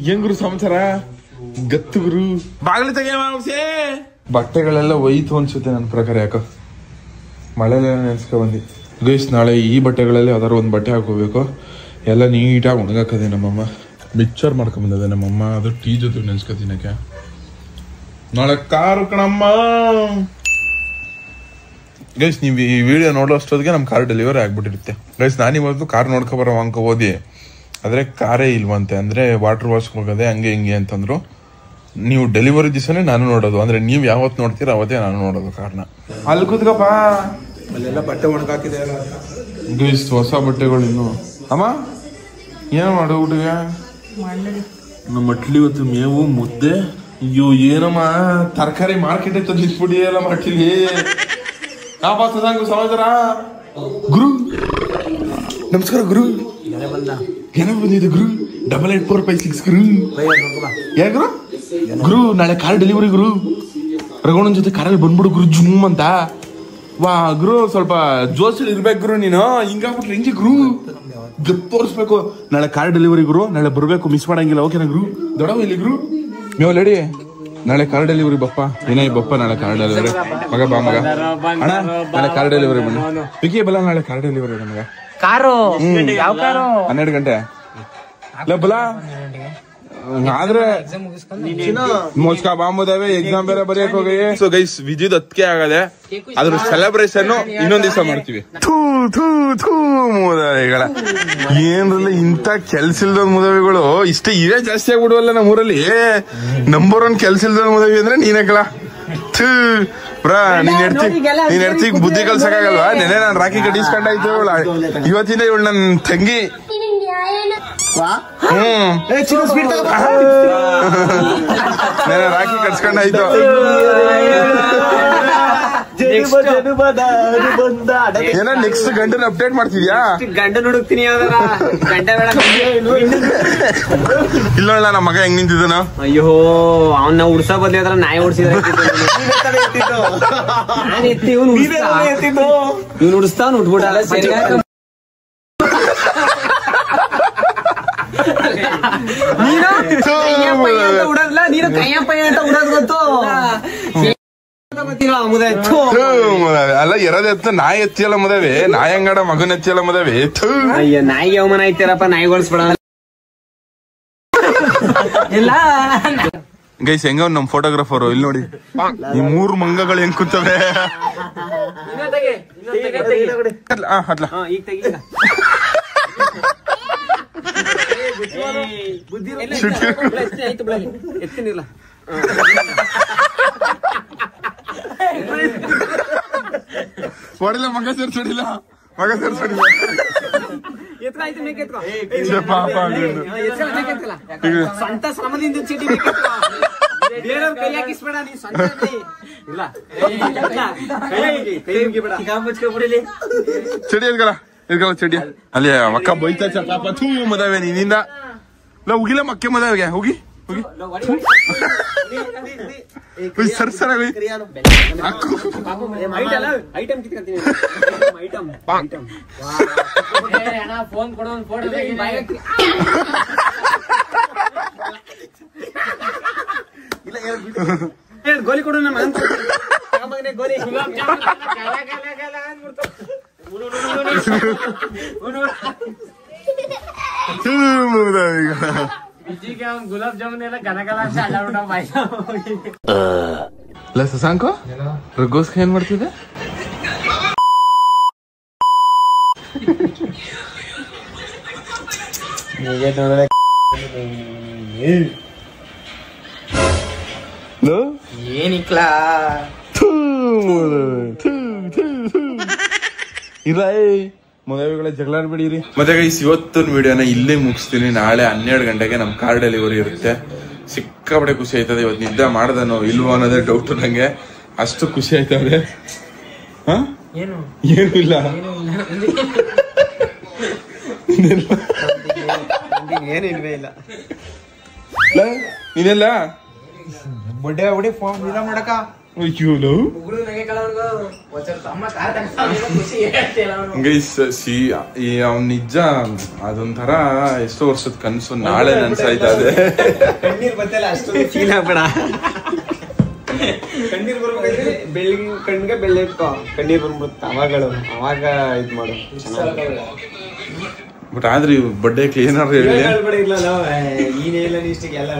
ಹೆಂಗ್ ಗುರು ಸಮಾಚಾರ ಗತ್ತು ಗುರು. ಬಾಗಿಲು ತೆಗೆ ಬಟ್ಟೆಗಳೆಲ್ಲ ಒಯ್ತು ಅನ್ಸುತ್ತೆ ನನ್ನ ಪ್ರಕಾರ. ಯಾಕೋ ಮಳೆಲ್ಲ ನೆನ್ಸ್ಕೊ ಬಂದಿ. ಗೈಸ್ ನಾಳೆ ಈ ಬಟ್ಟೆಗಳಲ್ಲಿ ಯಾವ್ದಾರು ಒಂದು ಬಟ್ಟೆ ಹಾಕೋಬೇಕು. ಎಲ್ಲ ನೀಟಾಗಿ ಒಣಗಾಕದೆ. ನಮ್ಮಮ್ಮ ಮಿಕ್ಚರ್ ಮಾಡ್ಕೊಂಬಂದಿದೆ ನಮ್ಮಮ್ಮ. ಅದು ಟೀ ಜೊತೆ ನೆನ್ಸ್ಕೊತೀನಕ್ಕೆ. ನಾಳೆ ಕಾರು ಕಣಮ್ಮ. ಗೈಸ್ ನೀವು ಈ ವಿಡಿಯೋ ನೋಡೋ ಅಷ್ಟೊತ್ತಿಗೆ ನಮ್ಮ ಕಾರ್ ಡೆಲಿವರಿ ಆಗ್ಬಿಟ್ಟಿರುತ್ತೆ. ಗೈಸ್ ನಾನಿವತ್ತು ಕಾರ್ ನೋಡ್ಕೊಬರೋ ಅಂಕ ಓದಿ ಆದರೆ ಕಾರೇ ಇಲ್ವಂತೆ. ಅಂದರೆ ವಾಟರ್ ವಾಶ್ ಹೋಗೋದೆ ಹಂಗೆ ಹಿಂಗೆ ಅಂತಂದ್ರು. ನೀವು ಡೆಲಿವರಿ ದಿವಸನೇ ನಾನು ನೋಡೋದು. ಅಂದರೆ ನೀವು ಯಾವತ್ತು ನೋಡ್ತೀರ ಅವತ್ತೇ ನಾನು ನೋಡೋದು ಕಾರ್ನ. ಅಲ್ಲಿ ಕೂತ್ಕಪ್ಪ, ಅಲ್ಲೆಲ್ಲ ಬಟ್ಟೆ ಒಣಗಾಕಿದೆ. ಗೈಸ್ ಹೊಸ ಬಟ್ಟೆಗಳು ಇನ್ನು. ಅಮ್ಮ ಏನು ಮಾಡೋ ಊಟಿಗೆ? ನಮ್ಮ ಮಟ್ಲಿ ಇವತ್ತು ಮೇವು ಮುದ್ದೆ. ಅಯ್ಯೋ ಏನಮ್ಮ ತರಕಾರಿ ಮಾರ್ಕೆಟ್ ತಂದಿಟ್ಬಿಡಿ ಎಲ್ಲ ಮಟ್ಲಿ. ಸಮಾಚಾರ ಗುರು? ನಮಸ್ಕಾರ ಗುರು. ಏನ ಬಂದಿದೆ ಗುರು? 8845 ಗುರು. ಯಾ ಗುರು? ಗುರು ನಾಳೆ ಕಾರ್ ಡೆಲಿವರಿ ಗುರು. ರಘುಣ್ಣನ ಜೊತೆ ಕಾರಲ್ಲಿ ಬಂದ್ಬಿಡು ಗುರು ಜುಮ್ ಅಂತ. ವಾ ಗುರು ಸ್ವಲ್ಪ ಜೋಶಲ್ಲಿ ಇರ್ಬೇಕು ಗುರು. ನೀನು ಹಿಂಗಾಗ್ಬಿಟ್ರೆ ಹೆಂಗೆ ಗುರು? ತೋರಿಸ್ಬೇಕು. ನಾಳೆ ಕಾರ್ ಡೆಲಿವರಿ ಗುರು. ನಾಳೆ ಬರ್ಬೇಕು, ಮಿಸ್ ಮಾಡಂಗಿಲ್ಲ. ಓಕೆನಾ ಗುರು? ದೊಡ್ಡವ ಇಲ್ಲಿ ಗುರು ಮೇವ್ ಲೇಡಿ. ನಾಳೆ ಕಾರ್ ಡೆಲಿವರಿ ಬಪ್ಪ. ಏನಾಯ್ ಬಪ್ಪ ನಾಳೆ ಕಾರ್ ಡೆಲಿವರಿ. ಮಗ ಬಾ ಮಗ. ಅಣ್ಣ ನಾಳೆ ಕಾರ್ ಡೆಲಿವರಿ ಬನ್ನಿ. ವಿಕಿ ಬಲ ನಾಳೆ ಕಾರ್ ಡೆಲಿವರಿ ನಮ್ಗೆ. ಕಾರು 12 ಗಂಟೆ ಬಲ. ಆದ್ರೆ ಮೋಸ್ಕಾ ಬಾಂಬುದಾವೆ ಎಕ್ಸಾಮ್ ಬೇರೆ ಬರೆಯಕ್ ಹೋಗಿ. ಸೊ ಗೈಸ್ ವಿದ್ಯುತ್ ಅದಕ್ಕೆ ಆಗದೆ. ಅದ್ರ ಸೆಲೆಬ್ರೇಷನ್ ಇನ್ನೊಂದ್ ದಿವಸ ಮಾಡ್ತೀವಿ. ಮುದವಿಗಳ ಏನ್ರಲ್ಲ ಇಂತ ಕೆಲ್ಸ ಇಲ್ದ ಮುದವಿಗಳು ಇಷ್ಟೇ ಇವೇ ಜಾಸ್ತಿ ಆಗ್ಬಿಡುವಲ್ಲ ನಮ್ಮೂರಲ್ಲಿ. ನಂಬರ್ 1 ಕೆಲ್ಸ ಇಲ್ದ ಮುದವಿ ಅಂದ್ರೆ ನೀನಕ್ಕಲ್ಲ. ಬ್ರಾ ನೀನ್ ಹೆಡ್ತಿ ಬುದ್ಧಿ ಕಲ್ಸಕ್ಕಾಗಲ್ವಾ? ನೆನೆ ನಾನ್ ರಾಖಿ ಕಟ್ಟಿಸ್ಕೊಂಡಾಯ್ತು. ಇವತ್ತಿಂದ ಇವಳು ನನ್ ತಂಗಿ. ರಾಖಿ ಕಟ್ಸ್ಕೊಂಡಾಯ್ತು. ಏನ ನೆಕ್ಸ್ಟ್ ಗಂಟನ ಅಪ್ಡೇಟ್ ಮಾಡ್ತಿದ್ಯಾ? ಗಂಡ ಹುಡುಕ್ತೀನಿ. ಇಲ್ಲ ನಮ್ಮ ಮಗ ಹೆಂಗ್ ನಿಂತಿದ್ದಾನ? ಅಯ್ಯೋ ಅವ್ನ ಉಡ್ಸ ಬದ್ಲಿ ಅದ್ರ ನಾಯಿ ಉಡ್ಸಿದ್ರೆ ಇವನು ಉಡಿಸ್ತಾವ್ ಉಟ್ಬಿಟ್ಟ. ಉಡೋದಿಲ್ಲ, ನೀನು ಕೈಯಪ್ಪಯ್ಯ ಅಂತ ಉಡೋದ್ ಗೊತ್ತು. ಅಲ್ಲ ಎರದ್ ಎತ್ತ ನಾಯಿ ಎತ್ತಿಯಲ್ಲ ಮದವೆ, ನಾಯಂಗಡ ಮಗನ ಎತ್ತಿಯಲ್ಲ ಮದವೆ. ಅಯ್ಯ ನಾಯಿಗೆ ಅವಮಾನ ಐತಿರಪ್ಪ, ನಾಯಿಗೊಳಿಸ್ಬೇಡ. ಇಲ್ಲ ಗೈಸ್ ಹೆಂಗ ನಮ್ ಫೋಟೋಗ್ರಾಫರ್ ಇಲ್ಲಿ ನೋಡಿ, ಈ 3 ಮಂಗಗಳು ಹೆಂಗ್ ಕೂತವೆ. ಎತ್ತಿನಿಲ್ಲ ಹೊಡಿಲ್ಲ ಮಗ ಸೇರ್ಸೋಡಿಲ್ಲ, ಮಗ ಸೇರ್ಸೋಡಿಲ್ಲ. ಸ್ವಂತ ಶ್ರಮದಿಂದ ಚೀಟಿ ಬೇರೆಯವ್ರ ಕೈ ಹಾಕಿಸ್ಬೇಡ, ನೀ ಸ್ವಂತ ಇಲ್ಲ ಚಡಿ ಎದ್ಗಲ್ಲ ಎದ್ಗಲ್ಲ ಚಡಿ ಅಲ್ಲಿ ಅಕ್ಕ ಬೈತಾ ಪಾಪ. ಥೂ ಮದವೆ ನೀನಿಂದ ಉಗಿಲ ಮಕ್ಕೆ ಮದವೆಗೆ ಹೋಗಿ ಹೋಗಿ ಸರ್ ಸರ್ ಐಟಮ್ ಕಿತ್ಕೊಳ್ತೀನಿ. ಫೋನ್ ಕೊಡೋ ಫೋಟೋ ಗೋಲಿ ಕೊಡು ನಮ್ಮ ಗೋಲಿ. ಗುಲಾಬ್ ಜಾಮೂನ್ ಎಲ್ಲ ಗನಗಲ ಅಂತ ಅಲ್ಲ ಶಶಾಂಕ ರಘೋಸ್ಕ ಏನ್ ಮಾಡ್ತಿದ್ದೆ? ಏನಿಕ್ಲಾ ಇಲ್ಲ ಮದುವೆಗಳ ಜಗಳಾಡ್ಬೇಡಿರಿ. ಮತ್ತೆ ಗೈಸ್ ಇವತ್ತಿನ ವಿಡಿಯೋನ ಇಲ್ಲೇ ಮುಗಿಸ್ತೀನಿ. ನಾಳೆ 12 ಗಂಟೆಗೆ ನಮ್ ಕಾರ್ ಡೆಲಿವರಿ ಇರುತ್ತೆ. ಸಿಕ್ಕಾಪಟ್ಟೆ ಖುಷಿ ಆಯ್ತದೆ. ಇವತ್ತು ನಿದ್ದೆ ಮಾಡ್ದನೋ ಇಲ್ವೋ ಅನ್ನೋದೇ ಡೌಟ್ ನಂಗೆ, ಅಷ್ಟು ಖುಷಿ ಆಯ್ತದೆ. ಏನು ಇಲ್ಲ ಏನು ಇಲ್ವೇ ಇಲ್ಲ. ನೀನೆಲ್ಲ ಬಡ್ಡೆ ಬಡಿ ಫೋನ್ ಇಲ್ಲ ಮಾಡಕ ಅವ್ನ್ ನಿಜ ಅದೊಂಥರ ಎಷ್ಟೋ ವರ್ಷದ ಕನ್ಸು ನಾಳೆ ನನ್ಸಾಯ್ತಾ ಇದೆ. ಕಣ್ಣೀರ್ ಬತ್ತಲ್ಲ ಅಷ್ಟೊಂದು ಫೀಲ್ ಆಗ್ಬೇಡ. ಕಣ್ಣೀರ್ ಬರ್ಬೇಕಾದ್ರೆ ಬೆಳ್ಳಿಗೆ ಕಣ್ಣಿಗೆ ಬೆಳ್ಳಿ ಇಟ್ಕೋ, ಕಣ್ಣೀರ್ ಬಂದ್ಬಿಡುತ್ತೆ ಅವಾಗ ಇದ್ ಮಾಡು. ಬಟ್ ಆದ್ರೆ ಬಡ್ಡೆ ಏನಾರು ಹೇಳಿ ನೀನೇ ಇಲ್ಲ ಇಷ್ಟಿಗೆ ಎಲ್ಲ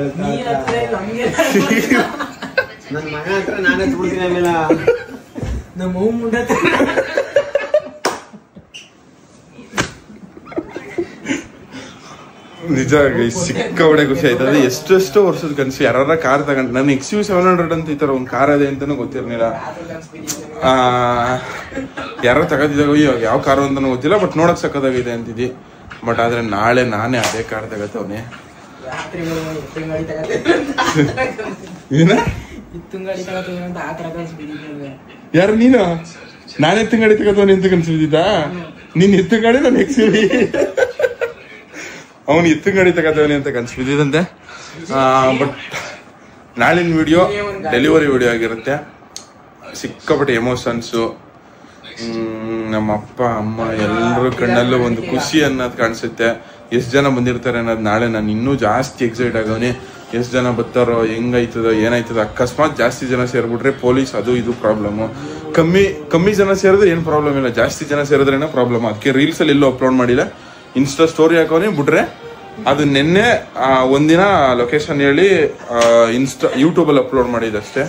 ನನ್ ಮಗ ಹತ್ರ ನಾನು ಹಚ್ಬಿಡ್ತೀನಿ. ಆಮೇಲೆ ನಮ್ಮ ಮುಂದೆ ನಿಜ ಸಿಕ್ಕಾಪಟ್ಟೆ ಖುಷಿ ಆಯ್ತದೆ. ಎಷ್ಟೆಷ್ಟೋ ವರ್ಷದ ಕನ್ಸು. ಯಾರ ಕಾರ್ ತಗೊಂಡ್ ನನ್ XUV700 ಅಂತ ಈ ತರ ಒಂದ್ ಕಾರ್ ಅದೇ ಅಂತಾನು ಗೊತ್ತಿರ್ಲಿಲ್ಲ. ಯಾರ ತಗೋತಿದಾಗ ಇವಾಗ ಯಾವ ಕಾರು ಅಂತಾನು ಗೊತ್ತಿಲ್ಲ, ಬಟ್ ನೋಡಕ್ ಸಕ್ಕದಾಗಿದೆ ಅಂತಿದ್ದಿ. ಬಟ್ ಆದ್ರೆ ನಾಳೆ ನಾನೇ ಅದೇ ಕಾರ್ ತಗತ್ತವನೇ. ಯಾರು ನೀನು? ನಾನ್ ಎತ್ತಿನ ಗಾಡಿ ತಗೋತವನಿ ಅಂತ ಕನ್ಸಿದ್ದ? ನೀನ್ ಎತ್ತಿನ ಗಾಡಿ ನಾನು XUV, ಅವನು ಎತ್ತಿನ ಗಾಡಿ ತಗೋತವನಿ ಅಂತ ಕನ್ಸ್ಬಿದ್ದಂತೆ. ಬಟ್ ನಾಳಿನ ವಿಡಿಯೋ ಡೆಲಿವರಿ ವಿಡಿಯೋ ಆಗಿರುತ್ತೆ. ಸಿಕ್ಕಾಪಟ್ಟೆ ಎಮೋಷನ್ಸು. ನಮ್ಮ ಅಪ್ಪ ಅಮ್ಮ ಎಲ್ಲರ ಕಣ್ಣಲ್ಲೂ ಒಂದು ಖುಷಿ ಅನ್ನೋದು ಕಾಣಿಸುತ್ತೆ. ಎಷ್ಟು ಜನ ಬಂದಿರ್ತಾರೆ ಅನ್ನೋದು ನಾಳೆ ನಾನು ಇನ್ನೂ ಜಾಸ್ತಿ ಎಕ್ಸೈಟ್ ಆಗವನಿ. ಎಷ್ಟು ಜನ ಬರ್ತಾರೋ, ಹೆಂಗಾಯ್ತದೋ ಏನಾಯ್ತದೋ. ಅಕಸ್ಮಾತ್ ಜಾಸ್ತಿ ಜನ ಸೇರ್ಬಿಟ್ರೆ ಪೊಲೀಸ್ ಅದು ಇದು ಪ್ರಾಬ್ಲಮ್ಮು. ಕಮ್ಮಿ ಜನ ಸೇರಿದ್ರೆ ಏನು ಪ್ರಾಬ್ಲಮ್ ಇಲ್ಲ, ಜಾಸ್ತಿ ಜನ ಸೇರಿದ್ರೇನೋ ಪ್ರಾಬ್ಲಮ್. ಅದಕ್ಕೆ ರೀಲ್ಸ್ ಅಲ್ಲಿ ಎಲ್ಲೂ ಅಪ್ಲೋಡ್ ಮಾಡಿಲ್ಲ. ಇನ್ಸ್ಟಾ ಸ್ಟೋರಿ ಹಾಕೋನಿ ಬಿಟ್ರೆ ಅದು ನಿನ್ನೆ ಒಂದಿನ ಲೊಕೇಶನ್ ಹೇಳಿ ಯೂಟ್ಯೂಬ್ ಅಲ್ಲಿ ಅಪ್ಲೋಡ್ ಮಾಡಿದಷ್ಟೇ.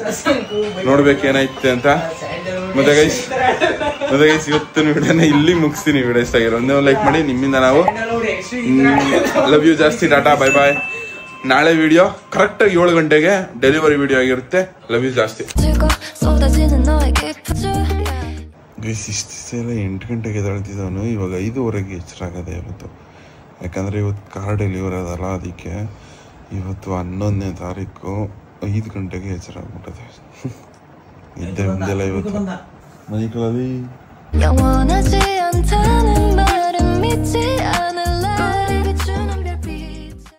ನೋಡ್ಬೇಕೇನಾಯ್ತು ಅಂತ. ಮತ್ತೆ ಗೈಸ್ ಇವತ್ತಿನ ವಿಡಿಯೋನ ಇಲ್ಲಿ ಮುಗಿಸ್ತೀನಿ. ವಿಡಿಯೋ ಇಷ್ಟ ಆಗಿರೋ ಒಂದೇ ಲೈಕ್ ಮಾಡಿ. ನಿಮ್ಮಿಂದ ನಾವು ಲವ್ ಯು ಜಾಸ್ತಿ. Tata bye bye. ನಾಳೆ ವಿಡಿಯೋ ಕರೆಕ್ಟ್ ಆಗಿ 7 ಗಂಟೆಗೆ ಡೆಲಿವರಿ ವಿಡಿಯೋ ಆಗಿರುತ್ತೆ. ಲವ್ ಯು ಜಾಸ್ತಿ. ಗೈಸ್ ಇಷ್ಟು ದಿವಸ 8 ಗಂಟೆಗೆ ಎದ್ದೇಳ್ತಿದ್ದವನು ಇವಾಗ 5:15ಗೆ ಎಚ್ಚರ ಆಗದೆ ಇವತ್ತು. ಯಾಕಂದರೆ ಇವತ್ತು ಕಾರ್ ಡೆಲಿವರಿ ಅದಲ್ಲ, ಅದಕ್ಕೆ ಇವತ್ತು 11ನೇ ತಾರೀಕು 5 ಗಂಟೆಗೆ ಎಚ್ಚರ ಆಗ್ಬಿಟ್ಟದೆ. ನಿದ್ದೆ ಮುಂದೆಲ್ಲ ಇವತ್ತು ಮನೆಗಳಲ್ಲಿ